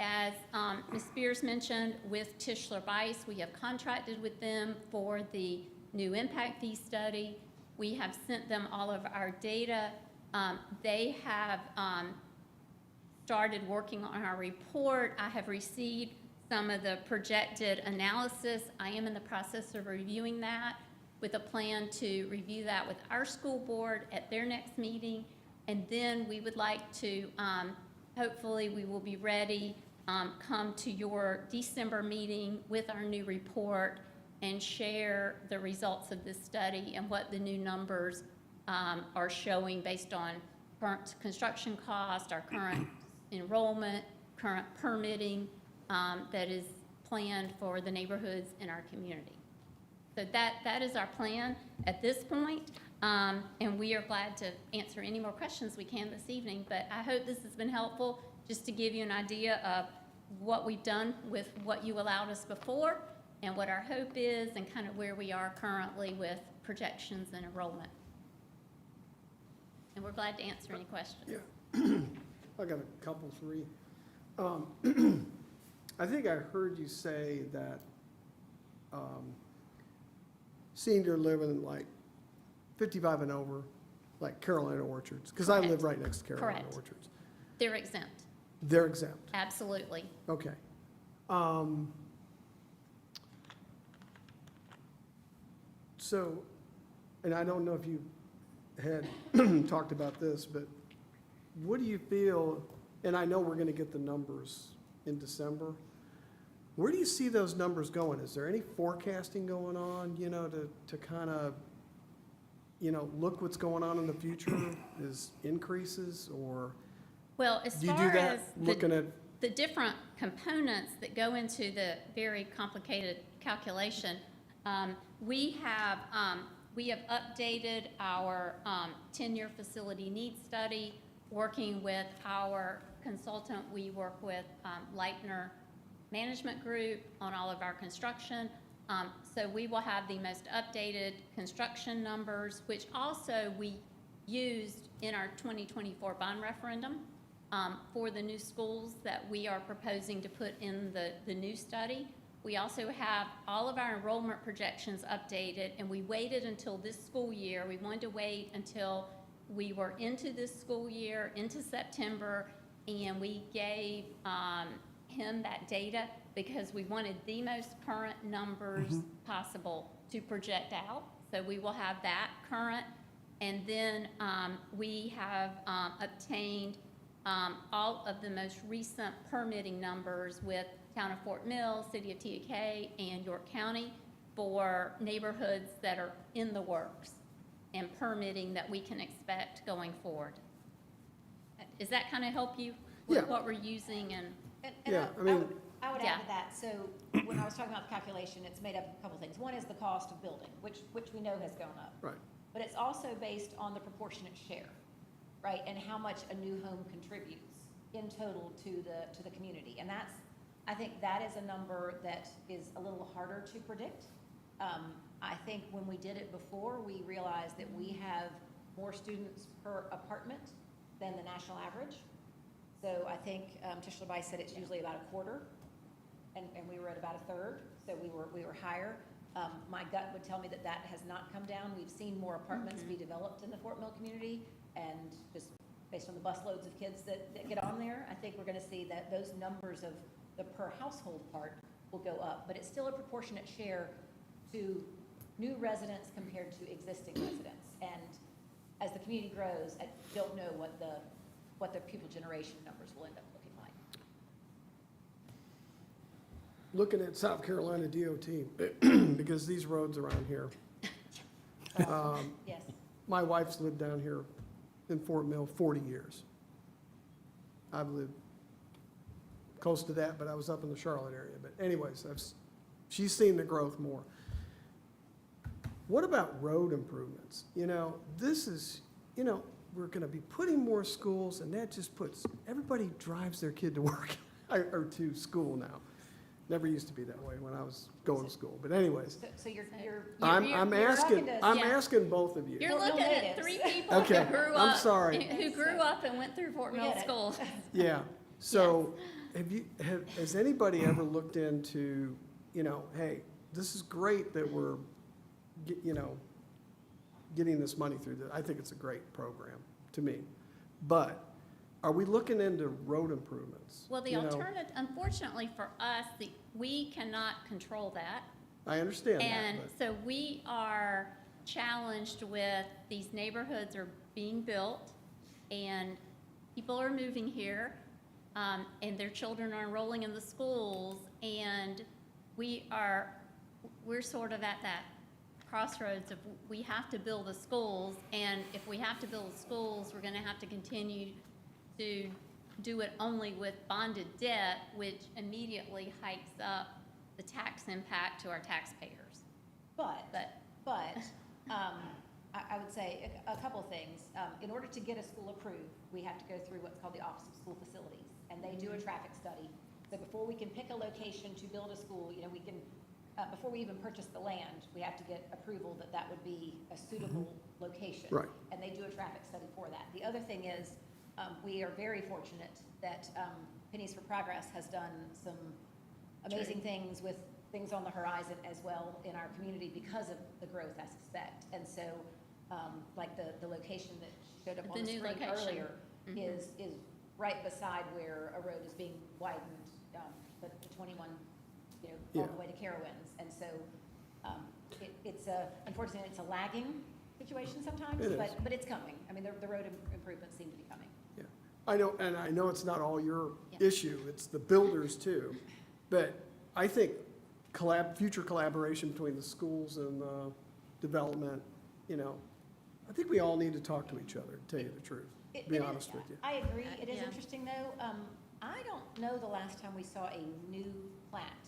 as Ms. Spears mentioned, with Tischler Bice. We have contracted with them for the new impact fee study. We have sent them all of our data. They have started working on our report. I have received some of the projected analysis. I am in the process of reviewing that with a plan to review that with our school board at their next meeting. And then we would like to, hopefully we will be ready, come to your December meeting with our new report and share the results of this study and what the new numbers are showing based on current construction cost, our current enrollment, current permitting that is planned for the neighborhoods in our community. So that is our plan at this point, and we are glad to answer any more questions we can this evening, but I hope this has been helpful just to give you an idea of what we've done with what you allowed us before and what our hope is and kind of where we are currently with projections and enrollment. And we're glad to answer any questions. Yeah. I got a couple, three. I think I heard you say that senior living like 55 and over, like Carolina Orchards, because I live right next to Carolina Correct. Orchards. They're exempt, They're exempt. absolutely. Okay. So, and I don't know if you had talked about this, but what do you feel, and I know we're gonna get the numbers in December, where do you see those numbers going? Is there any forecasting going on, you know, to kind of, you know, look what's going on in the future? Is increases, or Well, as do you do far that as looking at, the different components that go into the very complicated calculation, we have updated our 10-year facility needs study, working with our consultant. We work with Leitner Management Group on all of our construction. So we will have the most updated construction numbers, which also we used in our 2024 bond referendum for the new schools that we are proposing to put in the new study. We also have all of our enrollment projections updated, and we waited until this school year. We wanted to wait until we were into this school year, into September, and we gave him that data because we wanted the most current numbers possible to project out. So we will have that current. And then we have obtained all of the most recent permitting numbers with Town of Fort Mill, City of TK, and York County for neighborhoods that are in the works and permitting that we can expect going forward. Does that kind of help you with Yeah. what we're using? And Yeah, I mean- I would Yeah. add to that, so when I was talking about the calculation, it's made up of a couple things. One is the cost of building, which we know has gone up. right, But it's also based on the proportionate share, right? And how much a new home contributes in total to the community. And that's, I think that is a number that is a little harder to predict. I think when we did it before, we realized that we have more students per apartment than the national average. So I think Tischler Bice said it's usually about a quarter, and we were at about a third, so we were higher. My gut would tell me that that has not come down. We've seen more apartments be developed in the Fort Mill community, and just based on the busloads of kids that get on there, I think we're gonna see that those numbers of the per household part will go up, but it's still a proportionate share to new residents compared to existing residents. And as the community grows, I don't know what the pupil generation numbers will end up looking like. looking at South Carolina DOT, because these roads around here. Yes. My wife's lived down here in Fort Mill 40 years. I've lived close to that, but I was up in the Charlotte area. But anyways, she's seen the growth more. What about road improvements? You know, this is, you know, we're gonna be putting more schools, and that just puts, everybody drives their kid to work, or to school now. Never used to be that way when I was going to school, but anyways. So you're I'm you're asking, talking to- I'm yeah. asking both of you. you're Fort Mill looking at natives. 3 people Okay, who grew I'm up, sorry. who grew up and went through Fort We Mill get it. School. Yeah, so has anybody ever looked into, you know, hey, this is great that we're, you know, getting this money through I think it's a great program, to me. But are we looking into road improvements? Well, the You know, alternative, unfortunately for us, we cannot control that. I understand that, And but, so we are challenged with these neighborhoods are being built and people are moving here, and their children are enrolling in the schools, and we're sort of at that crossroads of we have to build the schools, and if we have to build the schools, we're gonna have to continue to do it only with bonded debt, which immediately hikes up the tax impact to our taxpayers. But, But I would say a couple things. In order to get a school approved, we have to go through what's called the Office of School Facilities, and they do a traffic study. So before we can pick a location to build a school, you know, we can, before we even purchase the land, we have to get approval that that would be a suitable location. Right. And they do a traffic study for that. The other thing is, we are very fortunate that Pennies for Progress has done some amazing things with things on the horizon as well in our community because of the growth, I suspect. And so, like the location that showed up The on the new screen location. earlier is right beside where a road is being widened, the 21, you know, all the way to Carowinds. And so, it's unfortunately, it's a lagging situation sometimes, It is. but it's coming. I mean, the road improvements seem to be coming. I know, and I know it's not all your Yeah. issue, it's the builders too. But I think future collaboration between the schools and development, you know, I think we all need to talk to each other, to tell you the truth, It- be it is- honest with you. I agree. It is Yeah. interesting, though. I don't know the last time we saw a new plat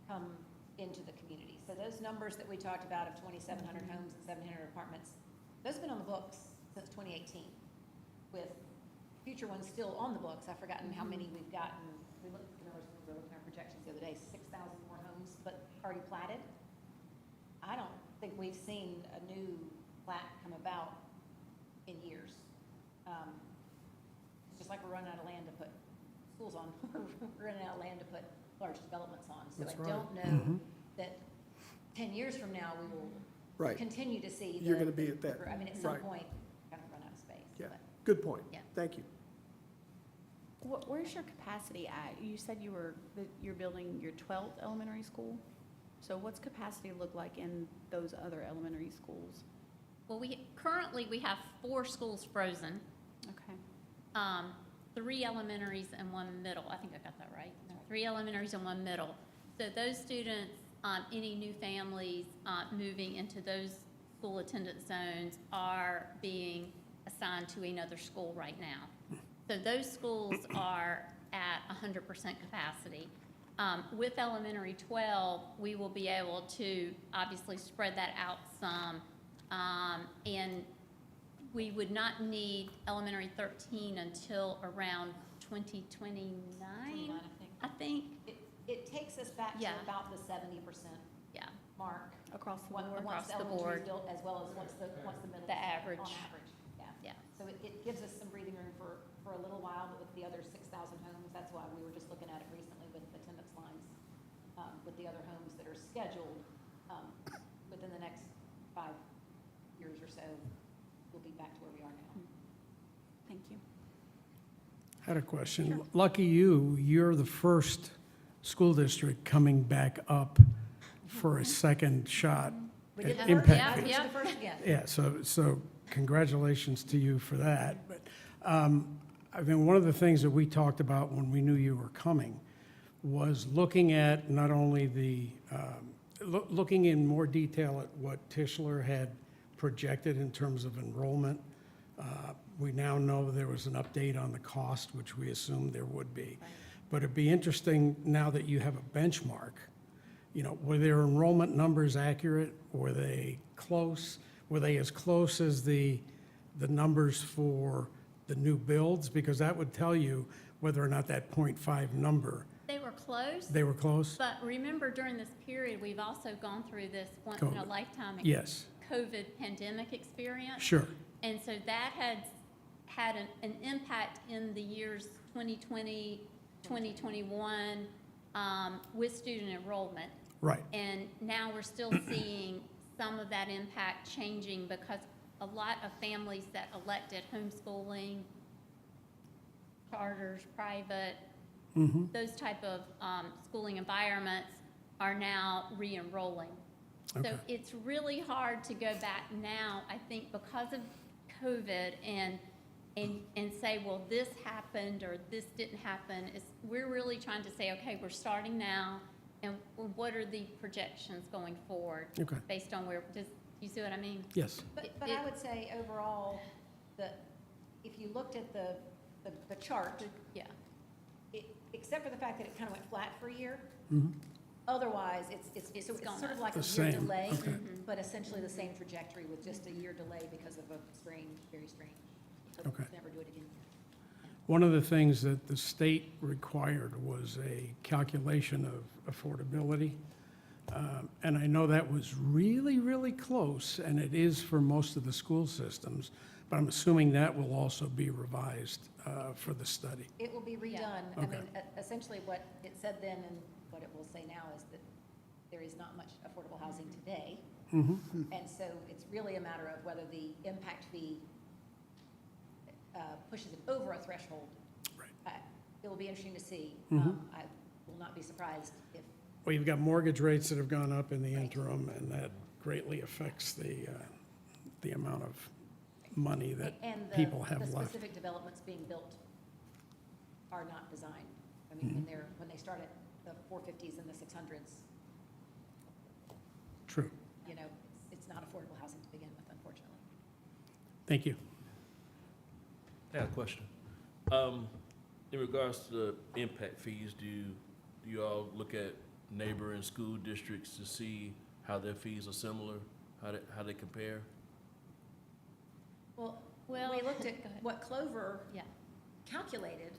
come into the community. So those numbers that we talked about of 2,700 homes and 700 apartments, those have been on the books since 2018, with future ones still on the books. I've forgotten how many we've gotten. We looked, we were looking at our projections the other day, 6,000 more homes, but already platted. I don't think we've seen a new plat come about in years. It's just like we're running out of land to put schools on, we're running out of land to put large developments on. So That's I right. don't know that 10 years from now, we will Right, continue to see. you're gonna be at that, I mean, at some right. point, kind of run out of space. Yeah. but- Good point. Yeah. Thank you. Where's your capacity at? You said you're building your 12th elementary school? So what's capacity look like in those other elementary schools? Well, currently, we have 4 schools frozen, Okay. 3 elementaries and 1 middle. I think I got that right. 3 elementaries and 1 middle. So those students, any new families moving into those school attendance zones are being assigned to another school right now. So those schools are at 100% capacity. With elementary 12, we will be able to obviously spread that out some. And we would not need elementary 13 until around 2029, 29, I think. It takes us back to Yeah. about the 70% Yeah, mark. Across the Once board? across the elementary's board. built, as well as once the middle. The average. On average, yeah. Yeah. So it gives us some breathing room for a little while, but with the other 6,000 homes, that's why we were just looking at it recently with attendance lines, with the other homes that are scheduled, within the next 5 years or so, we'll be back to where we are now. Thank you. Had a question. Lucky you, you're the first school district coming back up for a second shot We at did the first, impact yeah, we fees. did the first again. Yeah, so congratulations to you for that. But I mean, one of the things that we talked about when we knew you were coming was looking at not only looking in more detail at what Tischler had projected in terms of enrollment. We now know there was an update on the cost, which we assumed there would be. But it'd be interesting, now that you have a benchmark, you know, were their enrollment numbers accurate? Were they close? Were they as close as the numbers for the new builds? Because that would tell you whether or not that 0.5 number, they were close. they were close? But remember, during this period, we've also gone through this once-in-a-lifetime Yes, COVID pandemic experience. sure, And so that had an impact in the years 2020, 2021, with student enrollment. right, And now we're still seeing some of that impact changing because a lot of families that elected homeschooling, charters, private, those type of schooling environments are now re-enrolling. So Okay. it's really hard to go back now, I think, because of COVID and say, well, this happened or this didn't happen. We're really trying to say, okay, we're starting now, and what are the projections going forward? Okay. Based on where, you see what I mean? yes, But I would say overall, if you looked at the chart, Yeah. except for the fact that it kind of went flat for a year, Mhm. other's it's gone sort of up. like a The year same, delay, okay. but essentially the same trajectory with just a year delay because of a very strange. But Okay. Never do it again. One of the things that the state required was a calculation of affordability. And I know that was really, really close, and it is for most of the school systems, but I'm assuming that will also be revised for the study. It will be redone. Yeah. I Okay. mean, essentially what it said then and what it will say now is that there is not much affordable housing today. And so it's really a matter of whether the impact fee pushes it over a threshold. Right. It will be interesting to see. Mhm. I will not be surprised if, Well, you've got mortgage rates that have gone up in the interim, and that greatly affects the amount of money that And people have the left. specific developments being built are not designed. I Mm-hmm. mean, when they start at the 450s and the 600s, True. you know, it's not affordable housing to begin with, unfortunately. Thank you. I got a question. In regards to the impact fees, do you all look at neighboring school districts to see how their fees are similar, how they compare? Well, Well, we looked at go ahead. what Clover Yeah. calculated,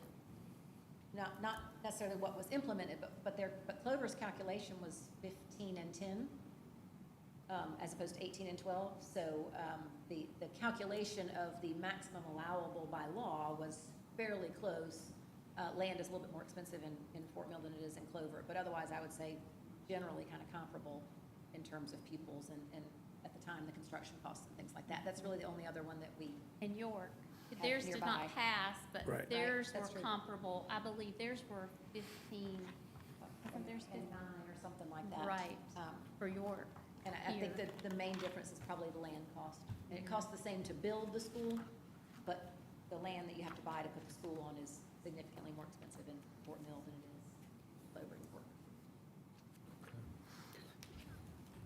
not necessarily what was implemented, but Clover's calculation was 15 and 10, as opposed to 18 and 12. So the calculation of the maximum allowable by law was fairly close. Land is a little bit more expensive in Fort Mill than it is in Clover, but otherwise, I would say generally kind of comparable in terms of pupils and at the time, the construction costs and things like that. That's really the only other one that we, In York. Have Theirs did nearby. not pass, but Right. theirs Right, that's were true. comparable. I believe theirs were 15, and there's and 9 or something like that. right, Um, for York. And I think Here. that the main difference is probably the land cost. And it costs the same to build the school, but the land that you have to buy to put the school on is significantly more expensive in Fort Mill than it is Clover and York.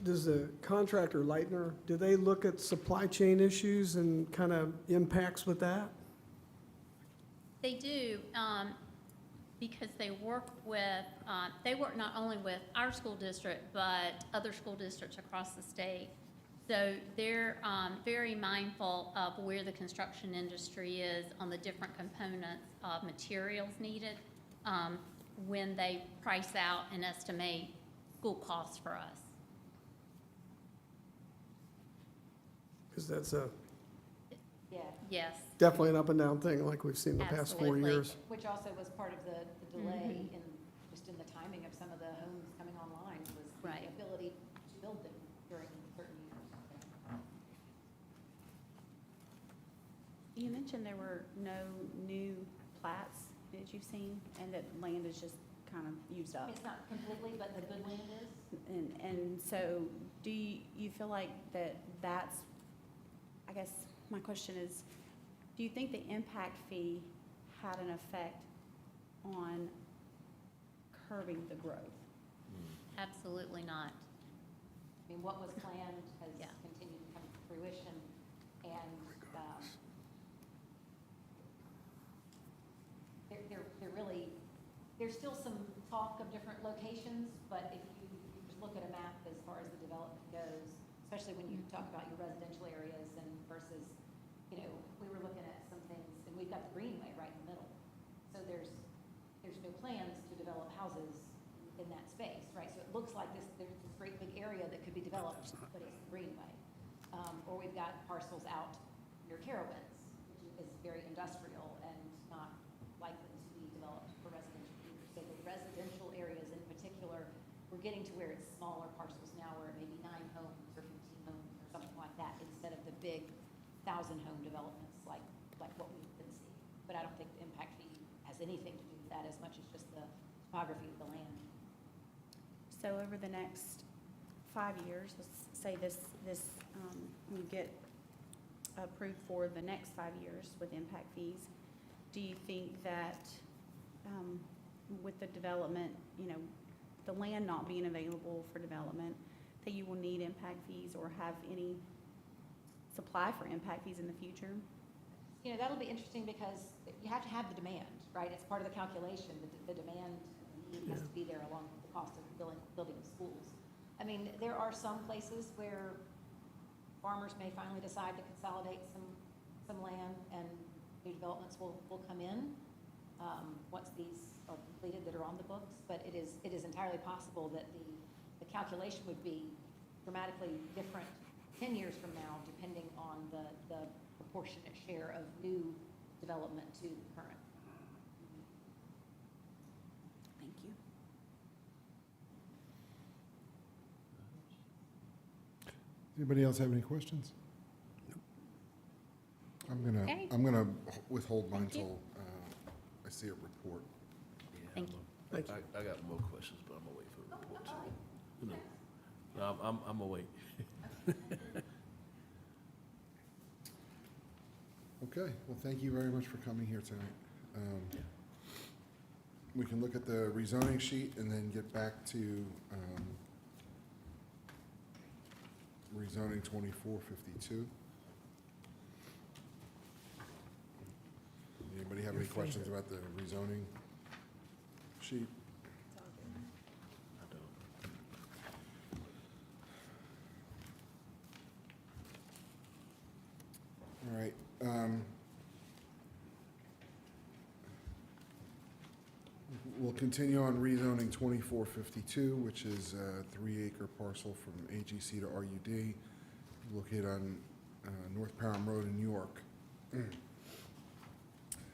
Does the contractor, Leitner, do they look at supply chain issues and kind of impacts with that? They do, because they work not only with our school district, but other school districts across the state. So they're very mindful of where the construction industry is on the different components of materials needed when they price out and estimate school costs for us. Because that's Yeah. Yes, definitely an up and down thing like we've seen the past 4 Absolutely. years. Which also was part of the delay Mhm. just in the timing of some of the homes coming online was Right. the ability to build them during certain years. You mentioned there were no new plats that you've seen, and that land is just kind of used up. It's not completely, but the good land is. And so, do you feel like that's, I guess, my question is, do you think the impact fee had an effect on curbing the growth? absolutely not. I mean, what was planned has Yeah. continued to come to fruition, and they're really, there's still some talk of different locations, but if you just look at a map as far as the development goes, especially when you talk about your residential areas and versus, you know, we were looking at some things, and we've got the Greenway right in the middle. So there's no plans to develop houses in that space, right? So it looks like there's this great big area that could be developed, but it's the Greenway. Or we've got parcels out near Carowinds, which is very industrial and not likely to be developed for residential either. So the residential areas in particular, we're getting to where it's smaller parcels now, where it may be 9 homes or 15 homes or something like that, instead of the big 1,000-home developments like what we've been seeing. But I don't think the impact fee has anything to do with that as much as just the topography of the land. So over the next 5 years, let's say we get approved for the next 5 years with impact fees, do you think that with the development, you know, the land not being available for development, that you will need impact fees or have any supply for impact fees in the future? You know, that'll be interesting because you have to have the demand, right? It's part of the calculation. The demand need has to be there along with the cost of building the schools. I mean, there are some places where farmers may finally decide to consolidate some land and new developments will come in once these are completed that are on the books. But it is entirely possible that the calculation would be dramatically different 10 years from now, depending on the proportionate share of new development to the current. Thank you. Anybody else have any questions? Okay. I'm gonna withhold mine Thank you. till I see a report. Yeah, Thank you. Thank you. I got more questions, but I'm gonna wait for the report too. You know, no, I'm gonna wait. Okay, well, thank you very much for coming here tonight. We can look at the rezoning sheet and then get back to rezoning 2452. Anybody have any questions about the rezoning sheet? I don't. All right. We'll continue on rezoning 2452, which is a 3-acre parcel from AGC to RUD, located on North Parham Road in York.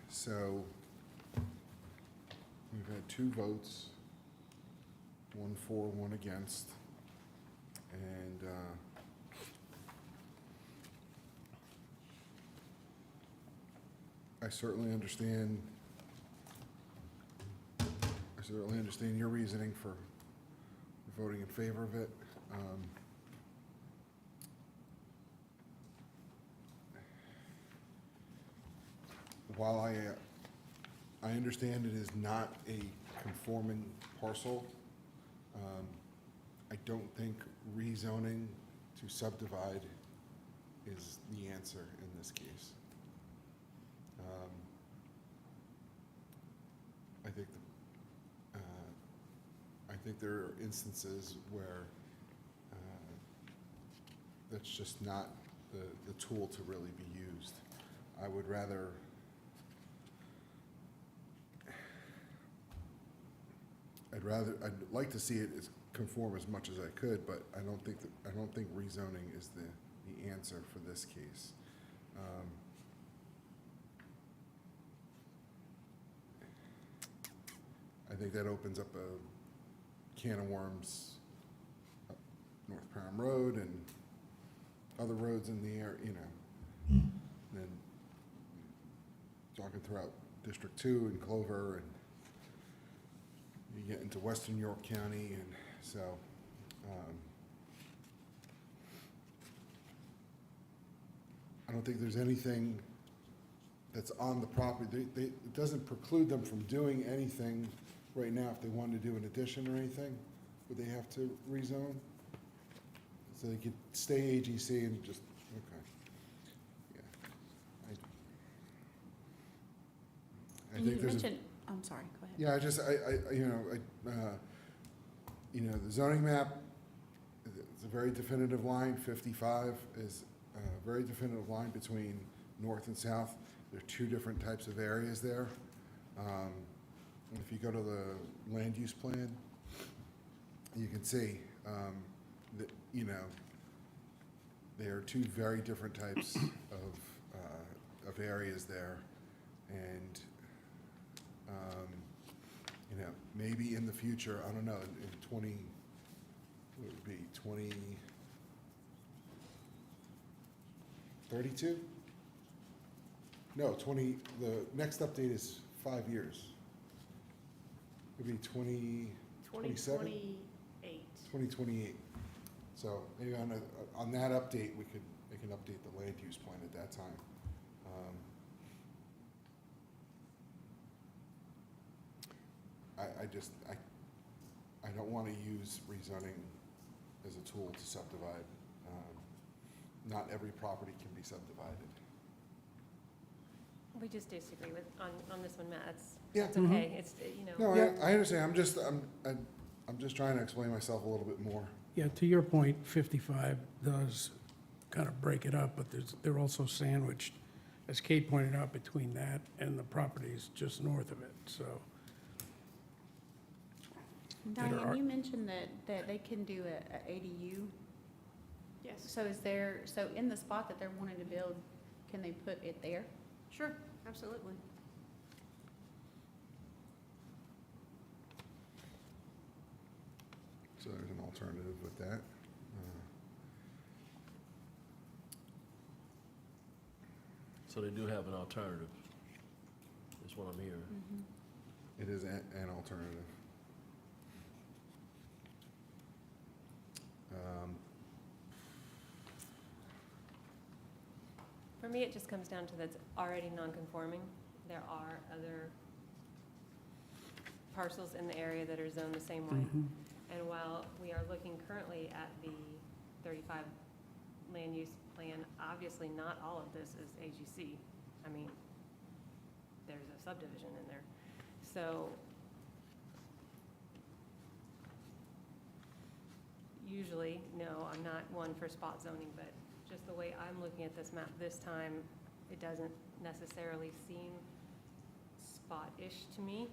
So we've had 2 votes, 1 for, 1 against, and I certainly understand your reasoning for voting in favor of it. While I understand it is not a conforming parcel, I don't think rezoning to subdivide is the answer in this case. I think there are instances where that's just not the tool to really be used. I would rather I'd like to see it as conform as much as I could, but I don't think rezoning is the answer for this case. I think that opens up a can of worms up North Parham Road and other roads in the area, you know. Then talking throughout District 2 and Clover, and you get into Western York County, and so I don't think there's anything that's on the property. It doesn't preclude them from doing anything right now. If they wanted to do an addition or anything, would they have to rezone? So they could stay AGC and just, okay. Yeah. I And think you there's a, mentioned, I'm sorry, go ahead. yeah, I just, you know, the zoning map, it's a very definitive line. 55 is a very definitive line between north and south. There are 2 different types of areas there. If you go to the land use plan, you can see that, you know, there are 2 very different types of areas there. And, you know, maybe in the future, I don't know, in 20, what would it be, 2032? No, the next update is 5 years. It'd be 2027? 2028. 2028. So maybe on that update, they can update the land use plan at that time. I don't want to use rezoning as a tool to subdivide. Not every property can be subdivided. We just disagree with, on this one, Matt. Yeah. It's okay. It's, you know. No, I understand. I'm just trying to explain myself a little bit more. Yeah, to your point, 55 does kind of break it up, but they're also sandwiched, as Kate pointed out, between that and the properties just north of it, so. There are- Diane, you mentioned that they can do a ADU. Yes, So so in the spot that they're wanting to build, can they put it there? sure, absolutely. So there's an alternative with that. So they do have an alternative, is what I'm hearing. It is an alternative. me, it just comes down to that's already non-conforming. There are other parcels in the area that are zoned the same way. Mhm. And while we are looking currently at the 35 land use plan, obviously not all of this is AGC. I mean, there's a subdivision in there. So usually, no, I'm not one for spot zoning, but just the way I'm looking at this map this time, it doesn't necessarily seem spot-ish to me,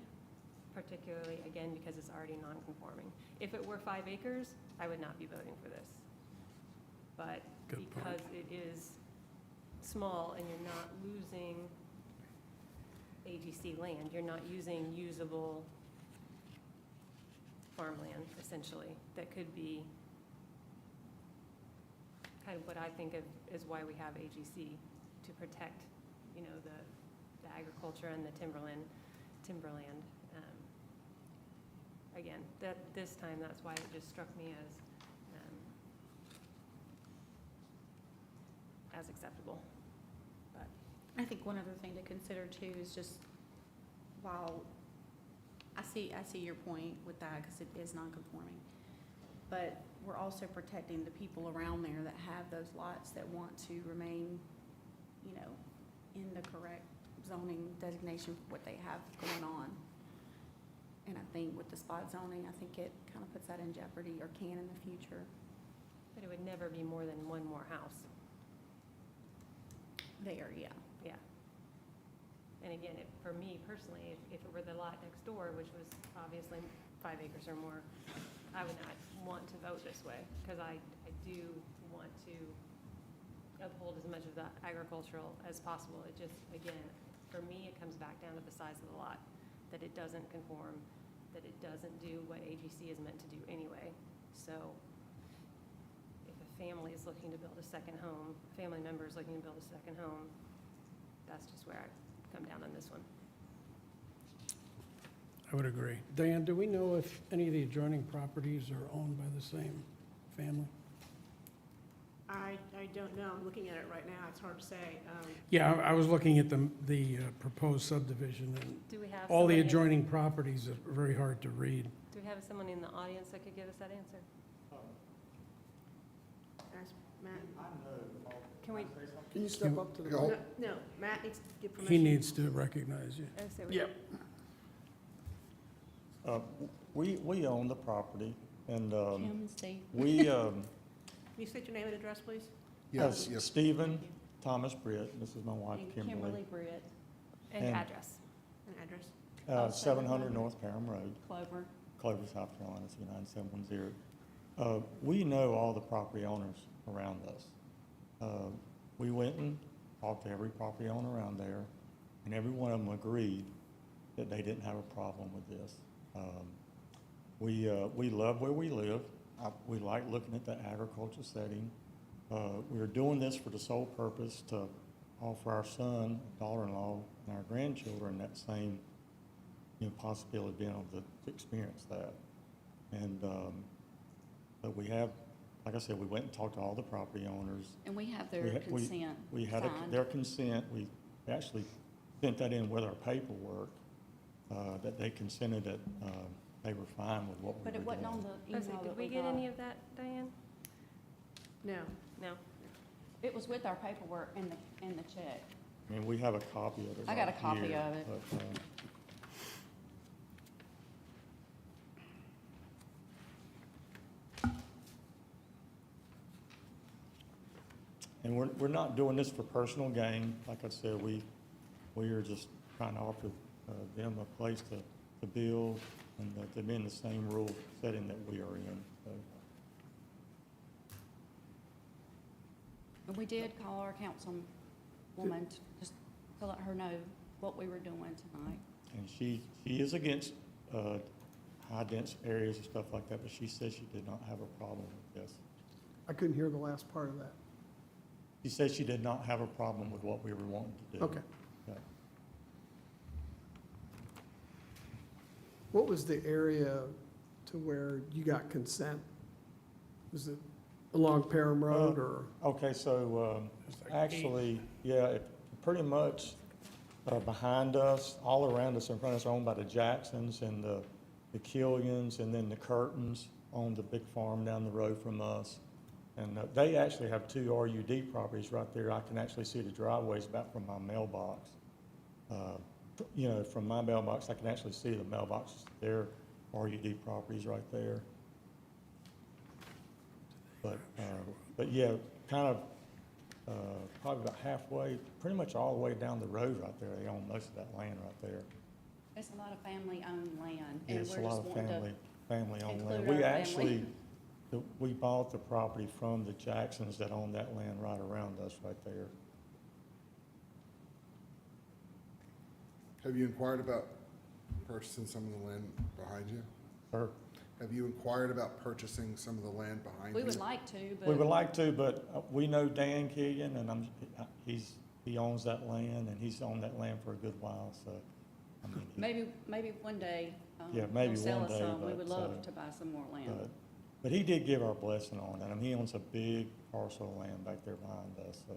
particularly, again, because it's already non-conforming. If it were 5 acres, I would not be voting for this. But Good point. because it is small and you're not losing AGC land, you're not using usable farmland, essentially, that could be kind of what I think of is why we have AGC, to protect, you know, the agriculture and the timberland. Again, this time, that's why it just struck me as acceptable. But I think one other thing to consider too is just, while I see your point with that, because it is non-conforming, but we're also protecting the people around there that have those lots that want to remain, you know, in the correct zoning designation for what they have going on. And I think with the spot zoning, I think it kind of puts that in jeopardy, or can in the future. but it would never be more than one more house. There, yeah. Yeah. And again, for me personally, if it were the lot next door, which was obviously 5 acres or more, I would not want to vote this way, because I do want to uphold as much of the agricultural as possible. It just, again, for me, it comes back down to the size of the lot, that it doesn't conform, that it doesn't do what AGC is meant to do anyway. So if a family is looking to build a second home, a family member is looking to build a second home, that's just where I come down on this one. I would agree. Diane, do we know if any of the adjoining properties are owned by the same family? I don't know, I'm looking at it right now, it's hard to say. Yeah, I was looking at the proposed subdivision, and Do we have all the somebody- adjoining properties are very hard to read. Do we have someone in the audience that could give us that answer? Ask Matt. Can we, Can you step up to the Yeah. mic? No, Matt needs to give He permission. needs to recognize you. oh, so we- Yep. We own the property, and Kim and Steve. we, Can you state your name and address, please? Yes, yes. Stephen Thomas Britt, this is my wife And Kimberly, Britt, and And- address. And address. 700 North Parham Road, Clover. Clover, South Carolina, 29710. We know all the property owners around us. We went and talked to every property owner around there, and every one of them agreed that they didn't have a problem with this. We love where we live. We like looking at the agriculture setting. We're doing this for the sole purpose to offer our son, daughter-in-law, and our grandchildren that same, possibility of being able to experience that. And, but we have, like I said, we went and talked to all the property owners. And we have We their ha- we- consent We had signed. their consent. We actually sent that in with our paperwork, that they consented that they were fine with what we were But doing. it wasn't on the Oh, so email did that we we get got. any of that, Diane? No. No? It was with our paperwork and the check. I mean, we have a copy of it. I got a right copy here, of it. but, And we're not doing this for personal gain. Like I said, we are just trying to offer them a place to build and to be in the same rural setting that we are in. So, And we did call our councilwoman just to let her know what we were doing tonight. and she is against high-dense areas and stuff like that, but she said she did not have a problem with this. I couldn't hear the last part of that. She said she did not have a problem with what we were wanting to do. Okay. Okay. What was the area to where you got consent? Was it along Perham Road or? Okay, so, It's like actually, yeah, pretty much, behind us, all around us, in front of us, are owned by the Jacksons and the Killians, and then the Curtins own the big farm down the road from us. And they actually have 2 RUD properties right there. I can actually see the driveways back from my mailbox. You know, from my mailbox, I can actually see the mailboxes, their RUD properties right there. But yeah, kind of, probably about halfway, pretty much all the way down the road right there. They own most of that land right there. It's a lot of family-owned land, Yeah, and it's we're a just lot of wanting to family-owned land. include We our family. actually, we bought the property from the Jacksons that own that land right around us right there. Have you inquired about purchasing some of the land behind you? Sir, Have you inquired about purchasing some of the land behind you? We would like to, but. we would like to, but we know Dan Killian, and he owns that land, and he's owned that land for a good while, so, I mean, Maybe one day, Yeah, maybe he'll sell one us day, some. We but, would love to buy some more land. but he did give our blessing on that. I mean, he owns a big parcel of land back there behind us, so.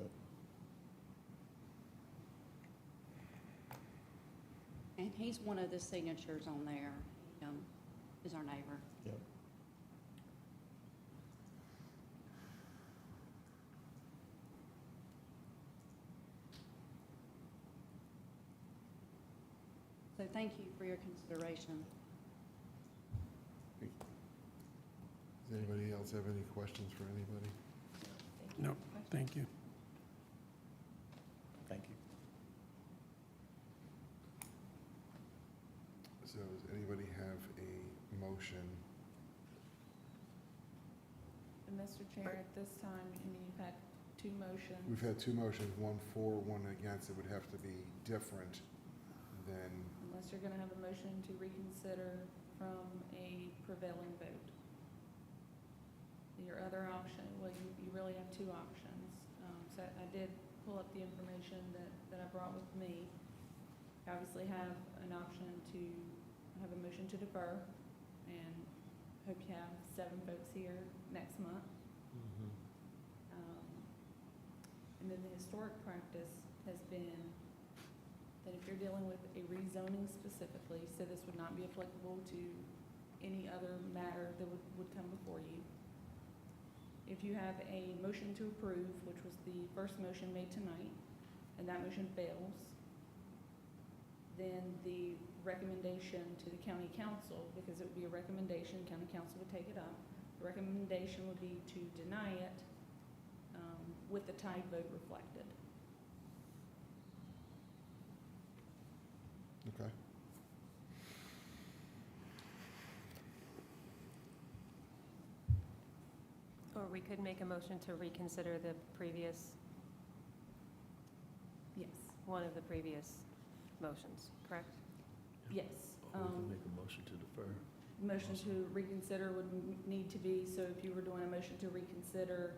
And he's one of the signatures on there, is our neighbor. Yep. So thank you for your consideration. Does anybody else have any questions for anybody? No, thank you. Thank you. So does anybody have a motion? And Mr. Chair, at this time, I mean, you've had 2 motions. We've had 2 motions, one for, one against. It would have to be different than, Unless you're gonna have a motion to reconsider from a prevailing vote. Your other option, well, you really have 2 options. So I did pull up the information that I brought with me. You obviously have an option to have a motion to defer, and hope you have 7 folks here next month. And then the historic practice has been that if you're dealing with a rezoning specifically, so this would not be applicable to any other matter that would come before you. If you have a motion to approve, which was the first motion made tonight, and that motion fails, then the recommendation to the county council, because it would be a recommendation, county council would take it up. The recommendation would be to deny it with the tied vote reflected. okay? Or we could make a motion to reconsider the previous, Yes. one of the previous motions, correct? Yes. Or we can make a motion to defer. Motion to reconsider would need to be, so if you were doing a motion to reconsider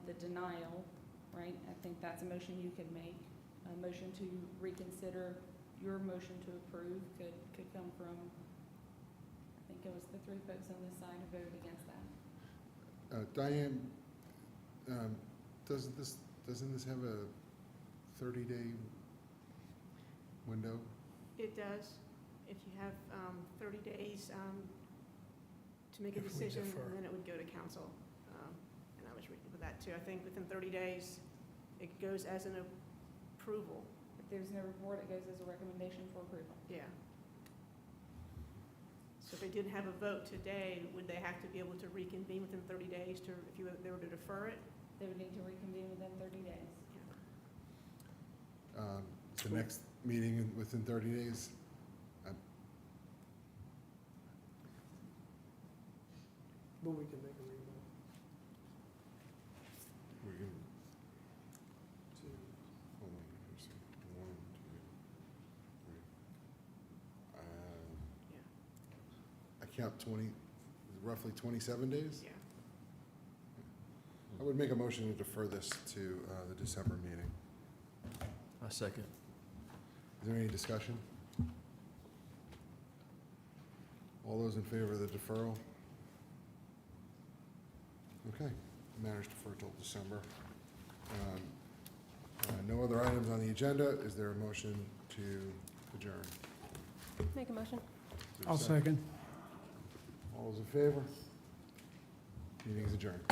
the denial, right? I think that's a motion you could make. A motion to reconsider your motion to approve could come from, I think it was the 3 folks on this side who voted against that. Diane, doesn't this have a 30-day window? It does. If you have 30 days to make a If we decision, defer. and then it would go to council. And I was reading with that too. I think within 30 days, it goes as an approval. If there's no report, it goes as a recommendation for approval. Yeah. So if they didn't have a vote today, would they have to be able to reconvene within 30 days to, if they were to defer it? They would need to reconvene within 30 days. The next meeting within 30 days? But we can make a revote. We can, hold on, let's see. 1, 2, 3. I count 20, roughly 27 days? Yeah. I would make a motion to defer this to the December meeting. I second. Is there any discussion? All those in favor of the deferral? Okay. managed to defer till December. No other items on the agenda. Is there a motion to adjourn? Make a motion. Is there a I'll second. All those in favor? Meeting is adjourned.